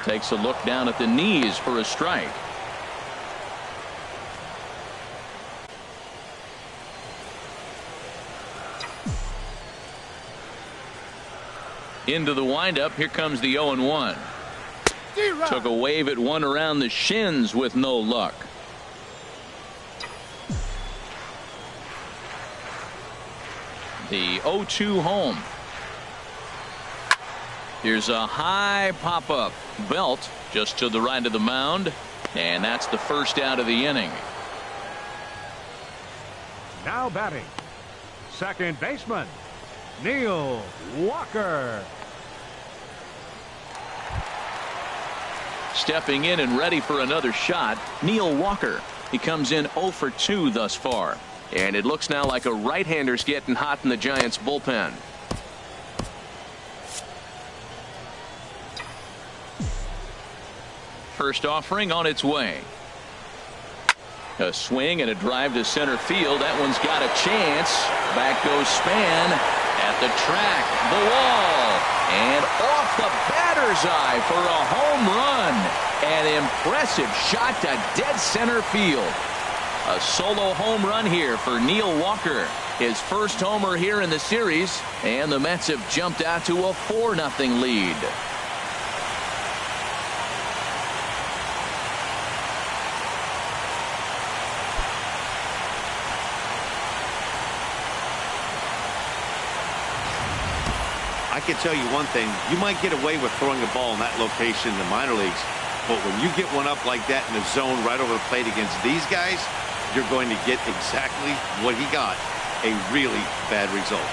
Takes a look down at the knees for a strike. Into the windup. Here comes the 0-1. Took a wave at one around the shins with no luck. The 0-2 home. Here's a high pop-up. Belt just to the right of the mound, and that's the first out of the inning. Now batting, second baseman, Neil Walker. Stepping in and ready for another shot, Neil Walker. He comes in 0 for 2 thus far, and it looks now like a right-hander's getting hot in the Giants bullpen. First offering on its way. A swing and a drive to center field. That one's got a chance. Back goes Span at the track, the wall, and off the batter's eye for a home run. An impressive shot to dead center field. A solo home run here for Neil Walker. His first homer here in the series, and the Mets have jumped out to a 4-0 lead. I can tell you one thing. You might get away with throwing a ball in that location in the minor leagues, but when you get one up like that in the zone right over the plate against these guys, you're going to get exactly what he got, a really bad result.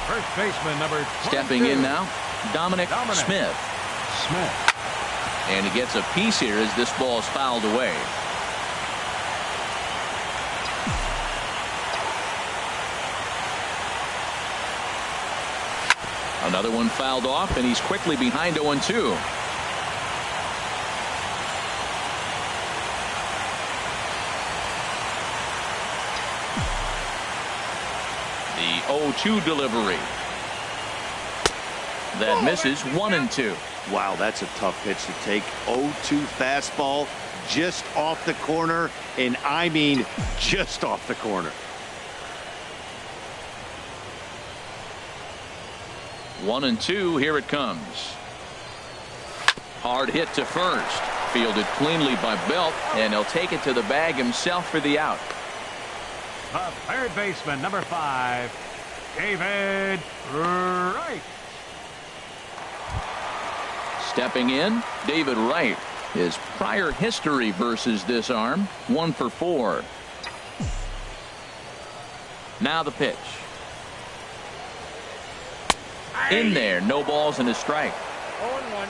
First baseman number 22. Stepping in now, Dominic Smith. And he gets a piece here as this ball is fouled away. Another one fouled off, and he's quickly behind 0-2. The 0-2 delivery. That misses, 1-2. Wow, that's a tough pitch to take. 0-2 fastball just off the corner, and I mean just off the corner. 1-2, here it comes. Hard hit to first. Fielded cleanly by Belt, and he'll take it to the bag himself for the out. The third baseman, number 5, David Wright. Stepping in, David Wright. His prior history versus this arm, 1 for 4. Now the pitch. In there, no balls and a strike. 0-1.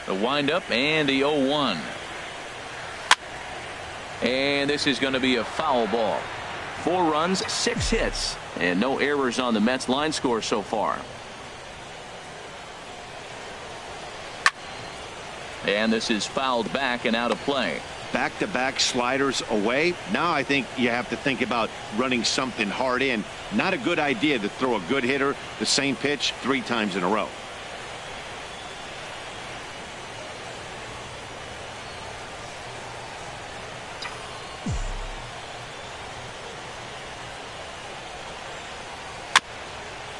The windup and the 0-1. And this is going to be a foul ball. 4 runs, 6 hits, and no errors on the Mets line score so far. And this is fouled back and out of play. Back-to-back sliders away. Now I think you have to think about running something hard in. Not a good idea to throw a good hitter the same pitch 3 times in a row.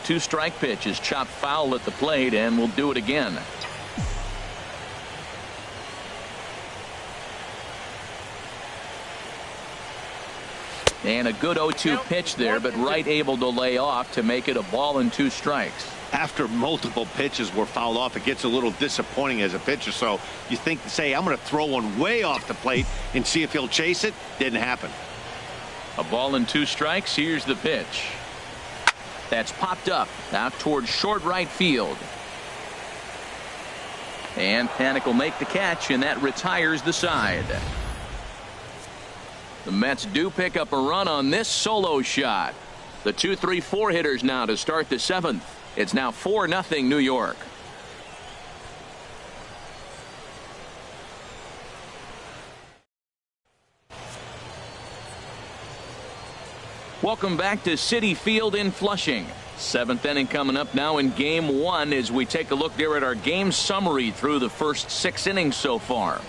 Two-strike pitch is chopped foul at the plate, and we'll do it again. And a good 0-2 pitch there, but Wright able to lay off to make it a ball and 2 strikes. After multiple pitches were fouled off, it gets a little disappointing as a pitcher. So you think, say, I'm going to throw one way off the plate and see if he'll chase it. Didn't happen. A ball and 2 strikes. Here's the pitch. That's popped up out towards short right field. And Panik will make the catch, and that retires the side. The Mets do pick up a run on this solo shot. The 2-3-4 hitters now to start the 7th. It's now 4-0 New York. Welcome back to Citi Field in Flushing. 7th inning coming up now in Game 1 as we take a look there at our game summary through the first 6 innings so far.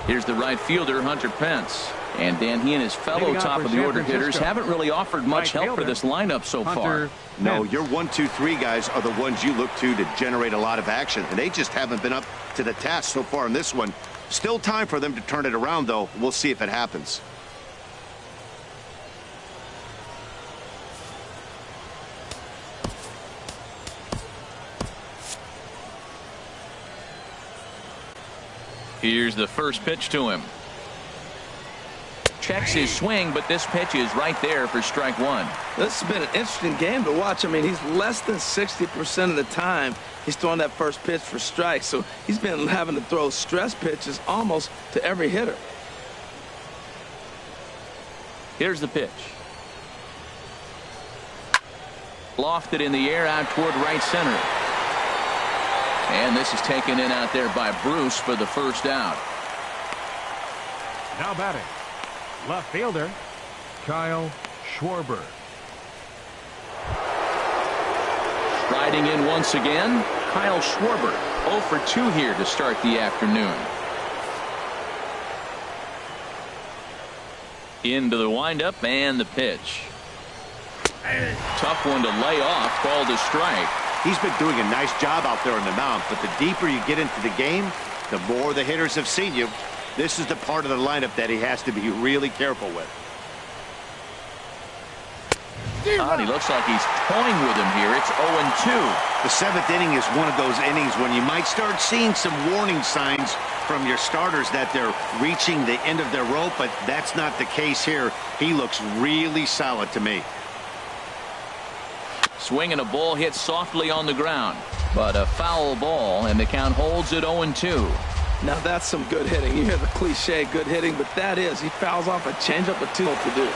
Here's the right fielder, Hunter Pence. And Dan, he and his fellow top-of-the-order hitters haven't really offered much help for this lineup so far. No, your 1, 2, 3 guys are the ones you look to generate a lot of action, and they just haven't been up to the task so far in this one. Still time for them to turn it around, though. We'll see if it happens. Here's the first pitch to him. Checks his swing, but this pitch is right there for strike 1. This has been an interesting game to watch. I mean, he's less than 60% of the time he's throwing that first pitch for strikes. So he's been having to throw stress pitches almost to every hitter. Here's the pitch. Lofted in the air out toward right center. And this is taken in out there by Bruce for the first out. Now batting, left fielder, Kyle Schwarber. Riding in once again, Kyle Schwarber. 0 for 2 here to start the afternoon. Into the windup and the pitch. Tough one to lay off, called a strike. He's been doing a nice job out there on the mound, but the deeper you get into the game, the more the hitters have seen you. This is the part of the lineup that he has to be really careful with. He looks like he's toying with him here. It's 0-2. The 7th inning is one of those innings when you might start seeing some warning signs from your starters that they're reaching the end of their rope, but that's not the case here. He looks really solid to me. Swing and a ball hit softly on the ground, but a foul ball, and the count holds at 0-2. Now that's some good hitting. You hear the cliche good hitting, but that is. He fouls off a changeup or 2 to do.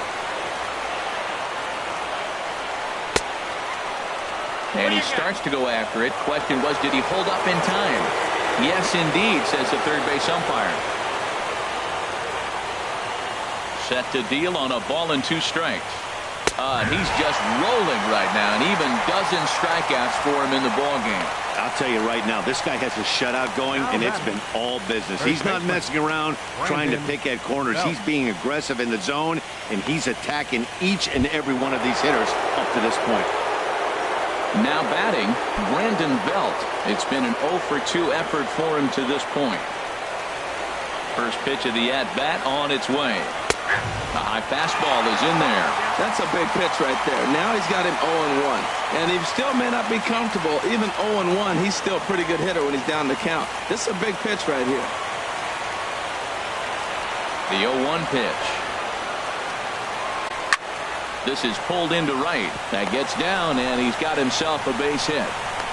And he starts to go after it. Question was, did he hold up in time? Yes, indeed, says the third base umpire. Set to deal on a ball and 2 strikes. He's just rolling right now, and even dozens strikeouts for him in the ball game. I'll tell you right now, this guy has a shutout going, and it's been all business. He's not messing around trying to pick at corners. He's being aggressive in the zone, and he's attacking each and every one of these hitters up to this point. Now batting, Brandon Belt. It's been an 0 for 2 effort for him to this point. First pitch of the at-bat on its way. A high fastball is in there. That's a big pitch right there. Now he's got him 0-1. And he still may not be comfortable. Even 0-1, he's still a pretty good hitter when he's down the count. This is a big pitch right here. The 0-1 pitch. This is pulled into right. That gets down, and he's got himself a base hit.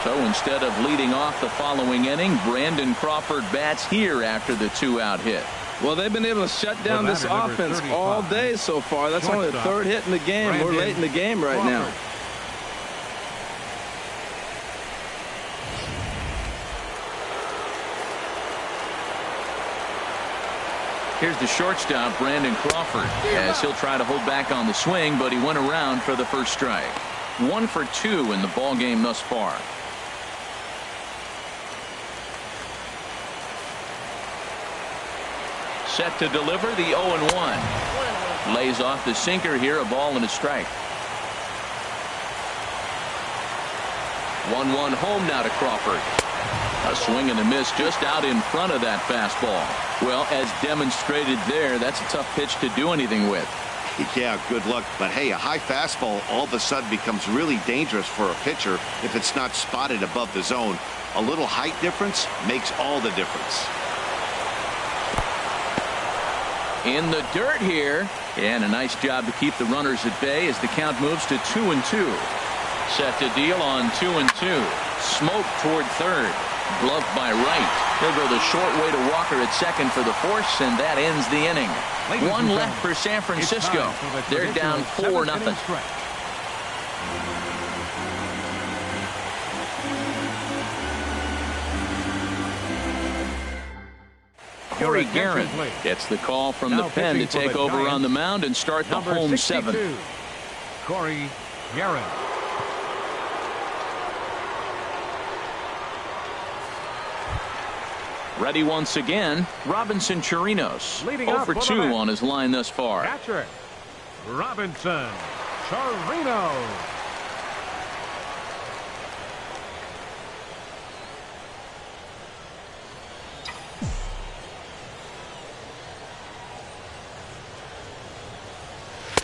So instead of leading off the following inning, Brandon Crawford bats here after the 2-out hit. Well, they've been able to shut down this offense all day so far. That's only the third hit in the game. We're late in the game right now. Here's the shortstop, Brandon Crawford, as he'll try to hold back on the swing, but he went around for the first strike. 1 for 2 in the ball game thus far. Set to deliver the 0-1. Lays off the sinker here, a ball and a strike. 1-1 home now to Crawford. A swing and a miss just out in front of that fastball. Well, as demonstrated there, that's a tough pitch to do anything with. Yeah, good luck. But hey, a high fastball all of a sudden becomes really dangerous for a pitcher if it's not spotted above the zone. A little height difference makes all the difference. In the dirt here, and a nice job to keep the runners at bay as the count moves to 2-2. Set to deal on 2-2. Smoke toward third. Gloved by right. He'll go the short way to Walker at second for the force, and that ends the inning. One left for San Francisco. They're down 4-0. Corey Guerin gets the call from the pen to take over on the mound and start the home 7. Corey Guerin. Ready once again, Robinson Chirinos. 0 for 2 on his line thus far. Catcher, Robinson Chirinos.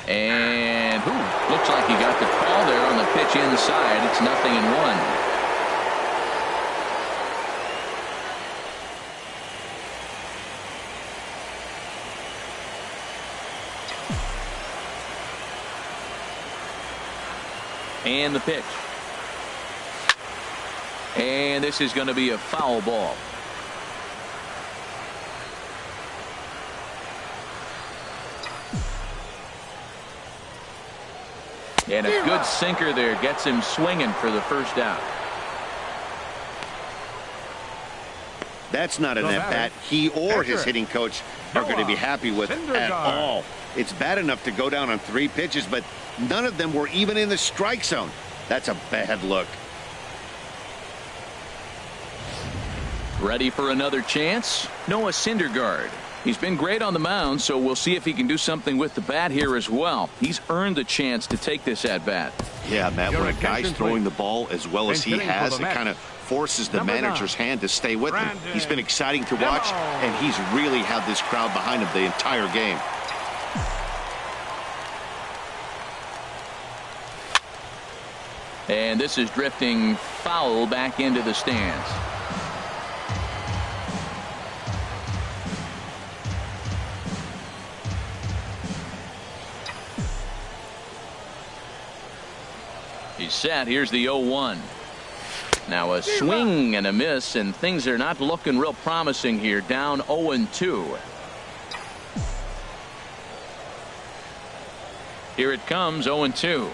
And looks like he got the call there on the pitch inside. It's 0-1. And the pitch. And this is going to be a foul ball. And a good sinker there gets him swinging for the first out. That's not an at-bat he or his hitting coach are going to be happy with at all. It's bad enough to go down on 3 pitches, but none of them were even in the strike zone. That's a bad look. Ready for another chance? Noah Syndergaard. He's been great on the mound, so we'll see if he can do something with the bat here as well. He's earned the chance to take this at-bat. Yeah, Matt, when a guy's throwing the ball as well as he has, it kind of forces the manager's hand to stay with him. He's been exciting to watch, and he's really had this crowd behind him the entire game. And this is drifting foul back into the stands. He's set. Here's the 0-1. Now a swing and a miss, and things are not looking real promising here. Down 0-2. Here it comes, 0-2.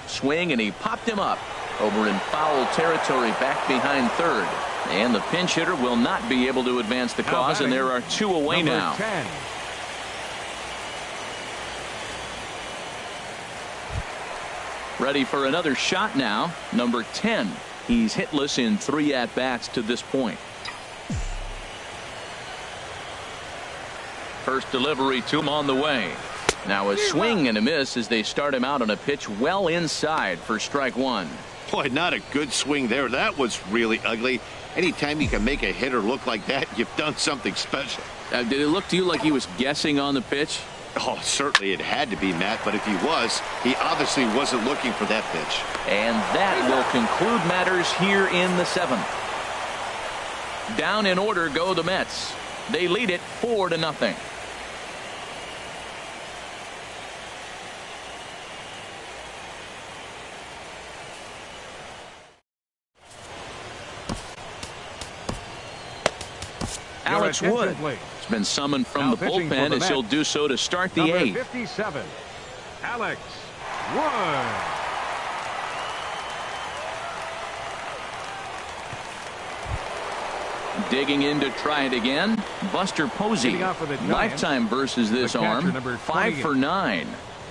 Swing, and he popped him up over in foul territory back behind third. And the pinch hitter will not be able to advance the cause, and there are 2 away now. 10. Ready for another shot now. Number 10. He's hitless in 3 at-bats to this point. First delivery to him on the way. Now a swing and a miss as they start him out on a pitch well inside for strike 1. Boy, not a good swing there. That was really ugly. Anytime you can make a hitter look like that, you've done something special. Did it look to you like he was guessing on the pitch? Oh, certainly it had to be, Matt, but if he was, he obviously wasn't looking for that pitch. And that will conclude matters here in the 7th. Down in order go the Mets. They lead it 4-0. Alex Wood has been summoned from the bullpen as he'll do so to start the 8th. 57, Alex Wood. Digging in to try it again. Buster Posey. Lifetime versus this arm. 5 for 9.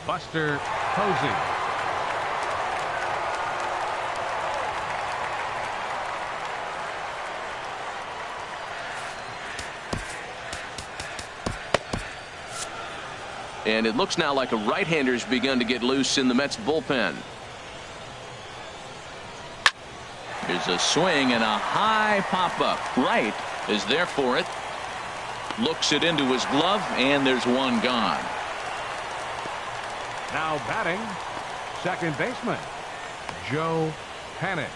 Buster Posey. And it looks now like a right-hander's begun to get loose in the Mets bullpen. There's a swing and a high pop-up. Right is there for it. Looks it into his glove, and there's one gone. Now batting, second baseman, Joe Panik.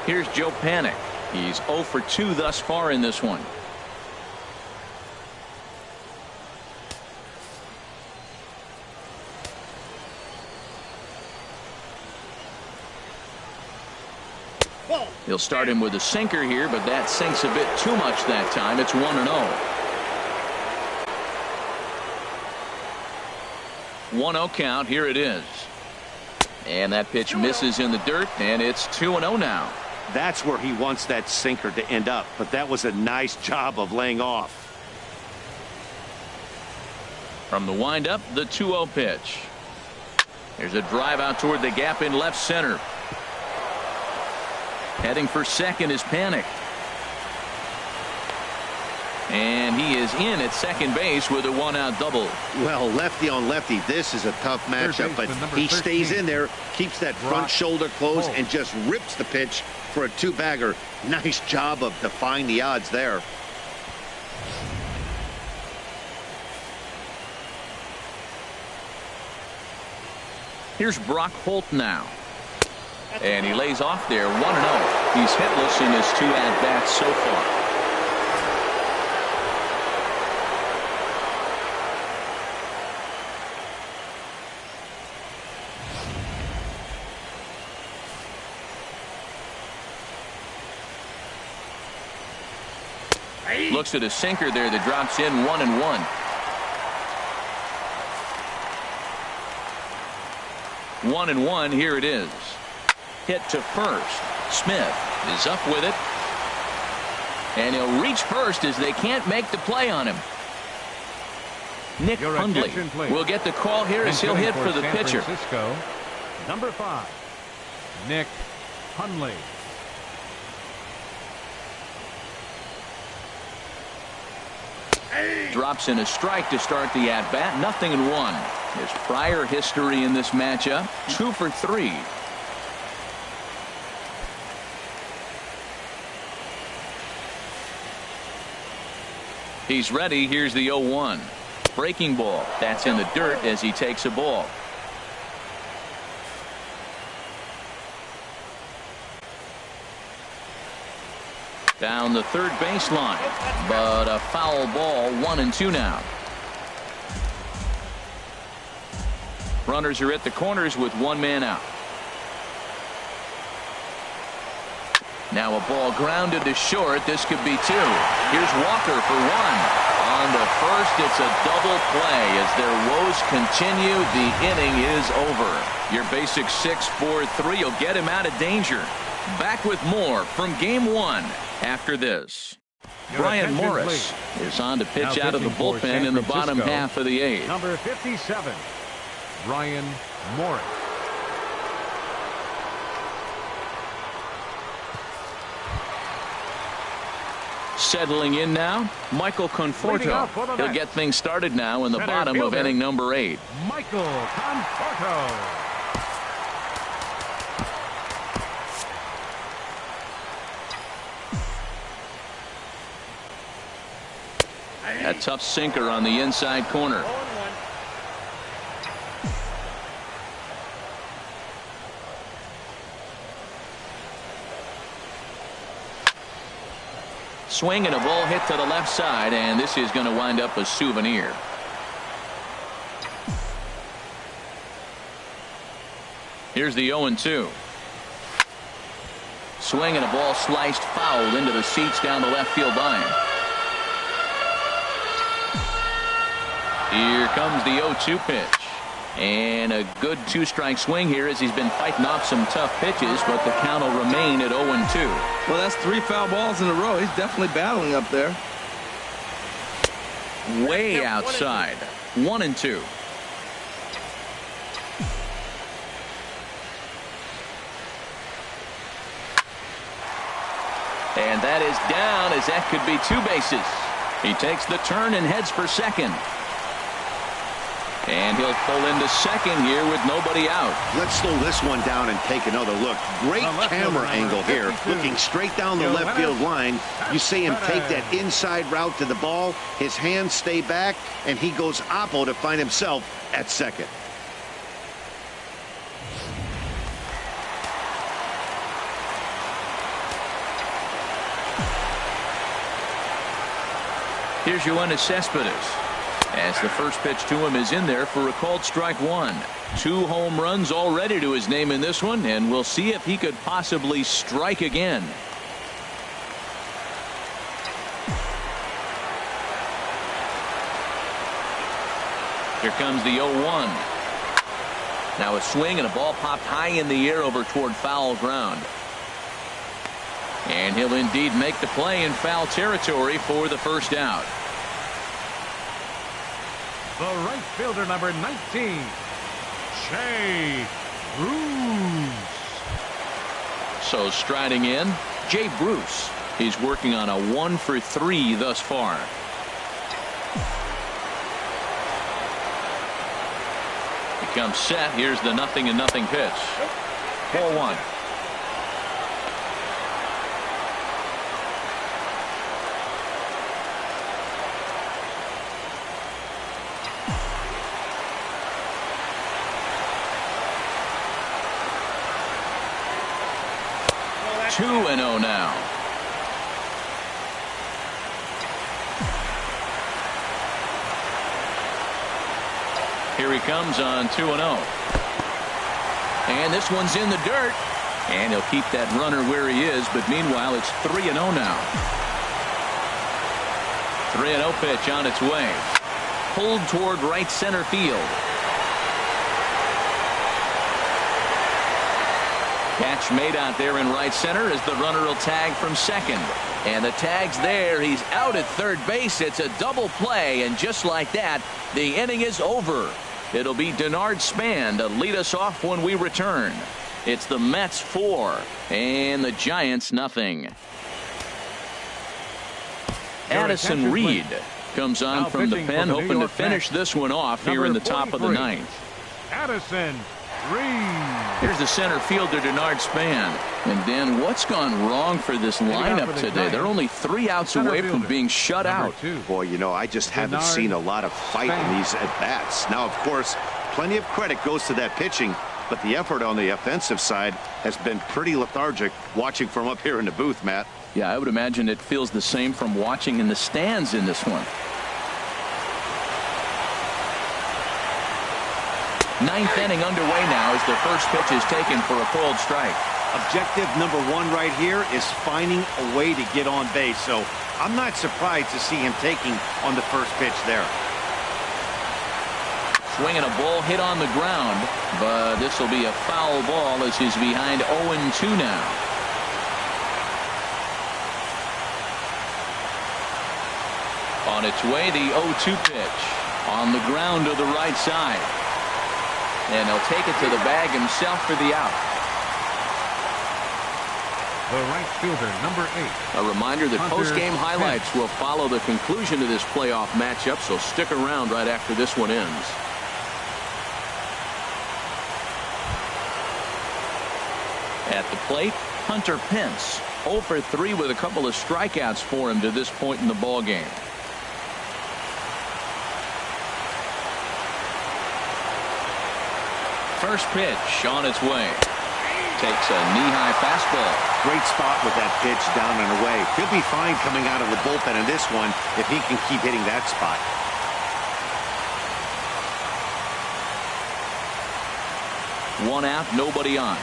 Here's Joe Panik. He's 0 for 2 thus far in this one. He'll start him with a sinker here, but that sinks a bit too much that time. It's 1-0. 1-0 count. Here it is. And that pitch misses in the dirt, and it's 2-0 now. That's where he wants that sinker to end up, but that was a nice job of laying off. From the windup, the 2-0 pitch. There's a drive out toward the gap in left center. Heading for second is Panik. And he is in at second base with a 1-out double. Well, lefty on lefty, this is a tough matchup, but he stays in there, keeps that front shoulder closed, and just rips the pitch for a 2-bagger. Nice job of defying the odds there. Here's Brock Holt now. And he lays off there, 1-0. He's hitless in his 2 at-bats so far. Looks at a sinker there that drops in 1-1. 1-1, here it is. Hit to first. Smith is up with it. And he'll reach first as they can't make the play on him. Nick Hundley will get the call here as he'll hit for the pitcher. Francisco, number 5, Nick Hundley. Drops in a strike to start the at-bat. 0-1. His prior history in this matchup, 2 for 3. He's ready. Here's the 0-1. Breaking ball. That's in the dirt as he takes a ball. Down the third baseline, but a foul ball. 1-2 now. Runners are at the corners with 1 man out. Now a ball grounded to short. This could be 2. Here's Walker for 1. On the first, it's a double play. As their woes continue, the inning is over. Your basic 6-4-3 will get him out of danger. Back with more from Game 1 after this. Brian Morris is on to pitch out of the bullpen in the bottom half of the 8th. Number 57, Ryan Morris. Settling in now, Michael Leading Conforto. off for the He'll Mets, get things started now in the center bottom of fielder, inning number 8. Michael Conforto. A tough sinker on the inside corner. Swing and a ball hit to the left side, and this is going to wind up a souvenir. Here's the 0-2. Swing and a ball sliced foul into the seats down the left field line. Here comes the 0-2 pitch. And a good 2-strike swing here as he's been fighting off some tough pitches, but the count will remain at 0-2. Well, that's 3 foul balls in a row. He's definitely battling up there. Way outside. 1-2. And that is down, as that could be 2 bases. He takes the turn and heads for second. And he'll pull into second here with nobody out. Let's slow this one down and take another look. Great camera angle here, looking straight down the left field line. You see him take that inside route to the ball. His hands stay back, and he goes oppo to find himself at second. Here's Yoenis Cespedes, as the first pitch to him is in there for a called strike 1. 2 home runs already to his name in this one, and we'll see if he could possibly strike again. Here comes the 0-1. Now a swing and a ball popped high in the air over toward foul ground. And he'll indeed make the play in foul territory for the first out. The right fielder, number 19, Jay Bruce. So striding in, Jay Bruce. He's working on a 1-for-3 thus far. He comes set. Here's the 0-0 pitch. 4-1. Two and 0 now. Here he comes on 2-0. And this one's in the dirt. And he'll keep that runner where he is, but meanwhile it's 3-0 now. 3-0 pitch on its way. Pulled toward right center field. Catch made out there in right center as the runner will tag from second. And the tag's there. He's out at third base. It's a double play, and just like that, the inning is over. It'll be Denard Span to lead us off when we return. It's the Mets 4 and the Giants nothing. Addison Reed comes on from the pen, hoping to finish this one off here in the top of the 9th. Addison Reed. Here's the center fielder, Denard Span. And Dan, what's gone wrong for this lineup today? They're only 3 outs away from being shut out. Boy, you know, I just haven't seen a lot of fight in these at-bats. Now, of course, plenty of credit goes to that pitching, but the effort on the offensive side has been pretty lethargic watching from up here in the booth, Matt. Yeah, I would imagine it feels the same from watching in the stands in this one. 9th inning underway now as the first pitch is taken for a called strike. Objective number 1 right here is finding a way to get on base. So I'm not surprised to see him taking on the first pitch there. Swinging a ball hit on the ground, but this will be a foul ball as he's behind 0-2 now. On its way, the 0-2 pitch on the ground to the right side. And he'll take it to the bag himself for the out. The right fielder, number 8. A reminder that Hunter post-game Pence. highlights will follow the conclusion of this playoff matchup, so stick around right after this one ends. At the plate, Hunter Pence. 0 for 3 with a couple of strikeouts for him to this point in the ball game. First pitch on its way. Takes a knee-high fastball. Great spot with that pitch down and away. He'll be fine coming out of the bullpen in this one if he can keep hitting that spot. One out, nobody on.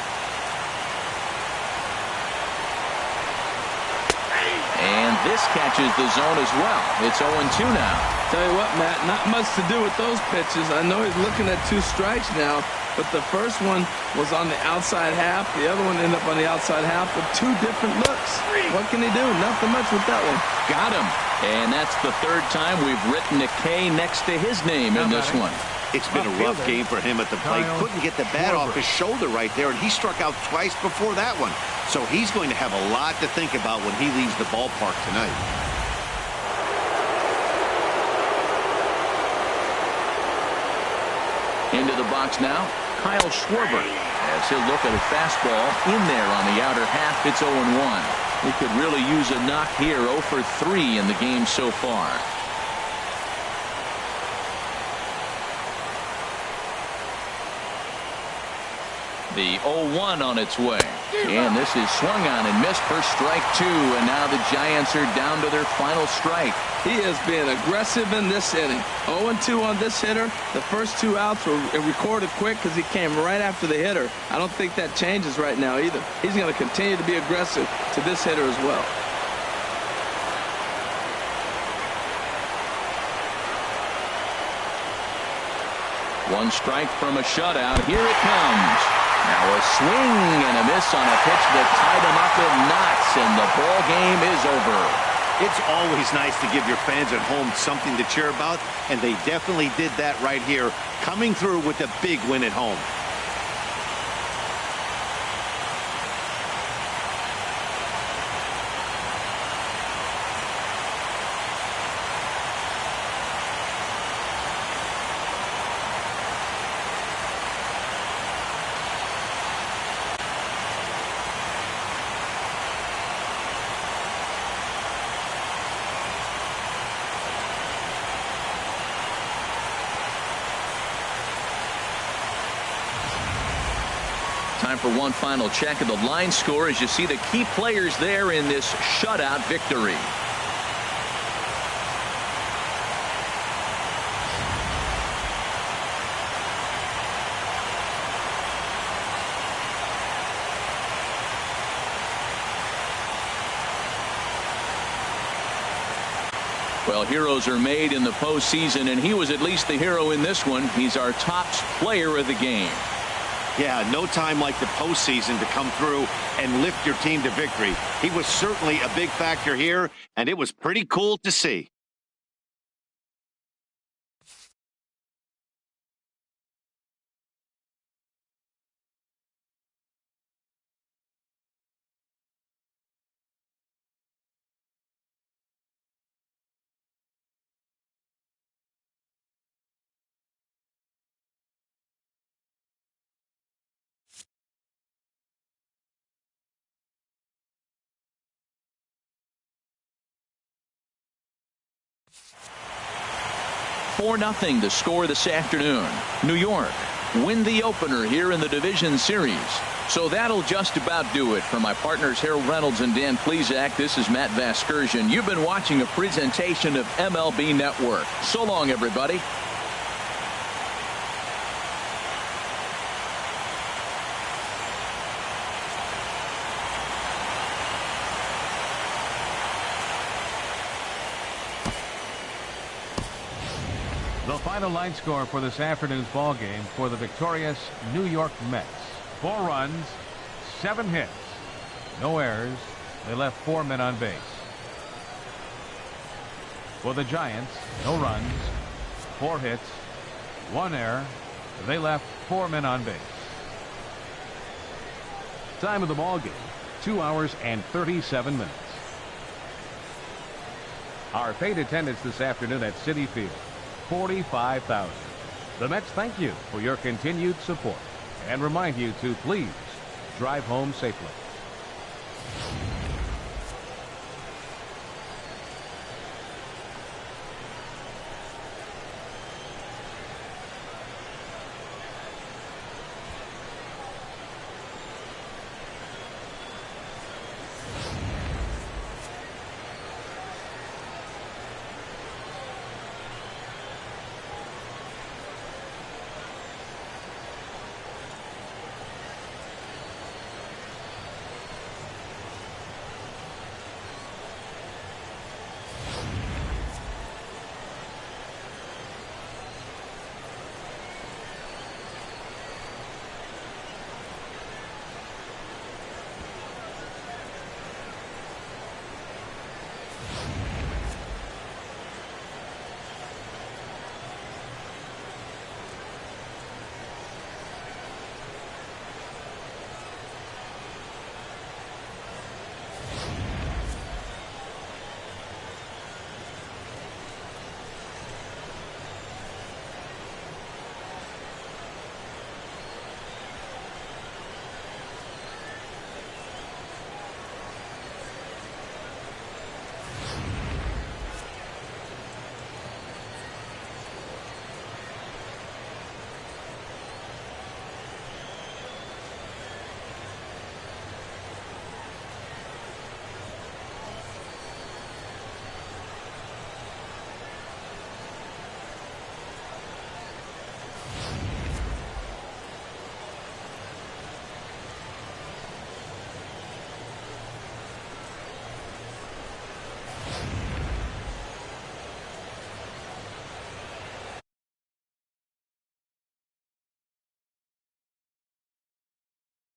And this catches the zone as well. It's 0-2 now. Tell you what, Matt, not much to do with those pitches. I know he's looking at 2 strikes now, but the first one was on the outside half. The other one ended up on the outside half with 2 different looks. What can he do? Nothing much with that one. Got him. And that's the 3rd time we've written a K next to his name in this one. It's been a rough game for him at the plate. Couldn't get the bat off his shoulder right there, and he struck out twice before that one. So he's going to have a lot to think about when he leaves the ballpark tonight. Into the box now, Kyle Schwarber. As he'll look at a fastball in there on the outer half, it's 0-1. He could really use a knock here. 0 for 3 in the game so far. The 0-1 on its way. And this is swung on and missed for strike 2. And now the Giants are down to their final strike. He is being aggressive in this inning. 0-2 on this hitter. The first 2 outs were recorded quick because he came right after the hitter. I don't think that changes right now either. He's going to continue to be aggressive to this hitter as well. One strike from a shutout. Here it comes. Now a swing and a miss on a pitch that tied him up in knots, and the ball game is over. It's always nice to give your fans at home something to cheer about, and they definitely did that right here, coming through with a big win at home. Time for one final check of the line score as you see the key players there in this shutout victory. Well, heroes are made in the postseason, and he was at least the hero in this one. He's our top player of the game. Yeah, no time like the postseason to come through and lift your team to victory. He was certainly a big factor here, and it was pretty cool to see. Four 4-0 the score this afternoon. New York win the opener here in the division series. So that'll just about do it. For my partners Harold Reynolds and Dan Plesac, this is Matt Vasgersian. You've been watching a presentation of MLB Network. So long, everybody. The final line score for this afternoon's ball game for the victorious New York Mets. 4 runs, 7 hits, no errors. They left 4 men on base. For the Giants, no runs, 4 hits, 1 error, They left 4 men on base. Time of the ball game, 2 hours and 37 minutes. Our paid attendance this afternoon at Citi Field, 45,000. The Mets thank you for your continued support and remind you to please drive home safely.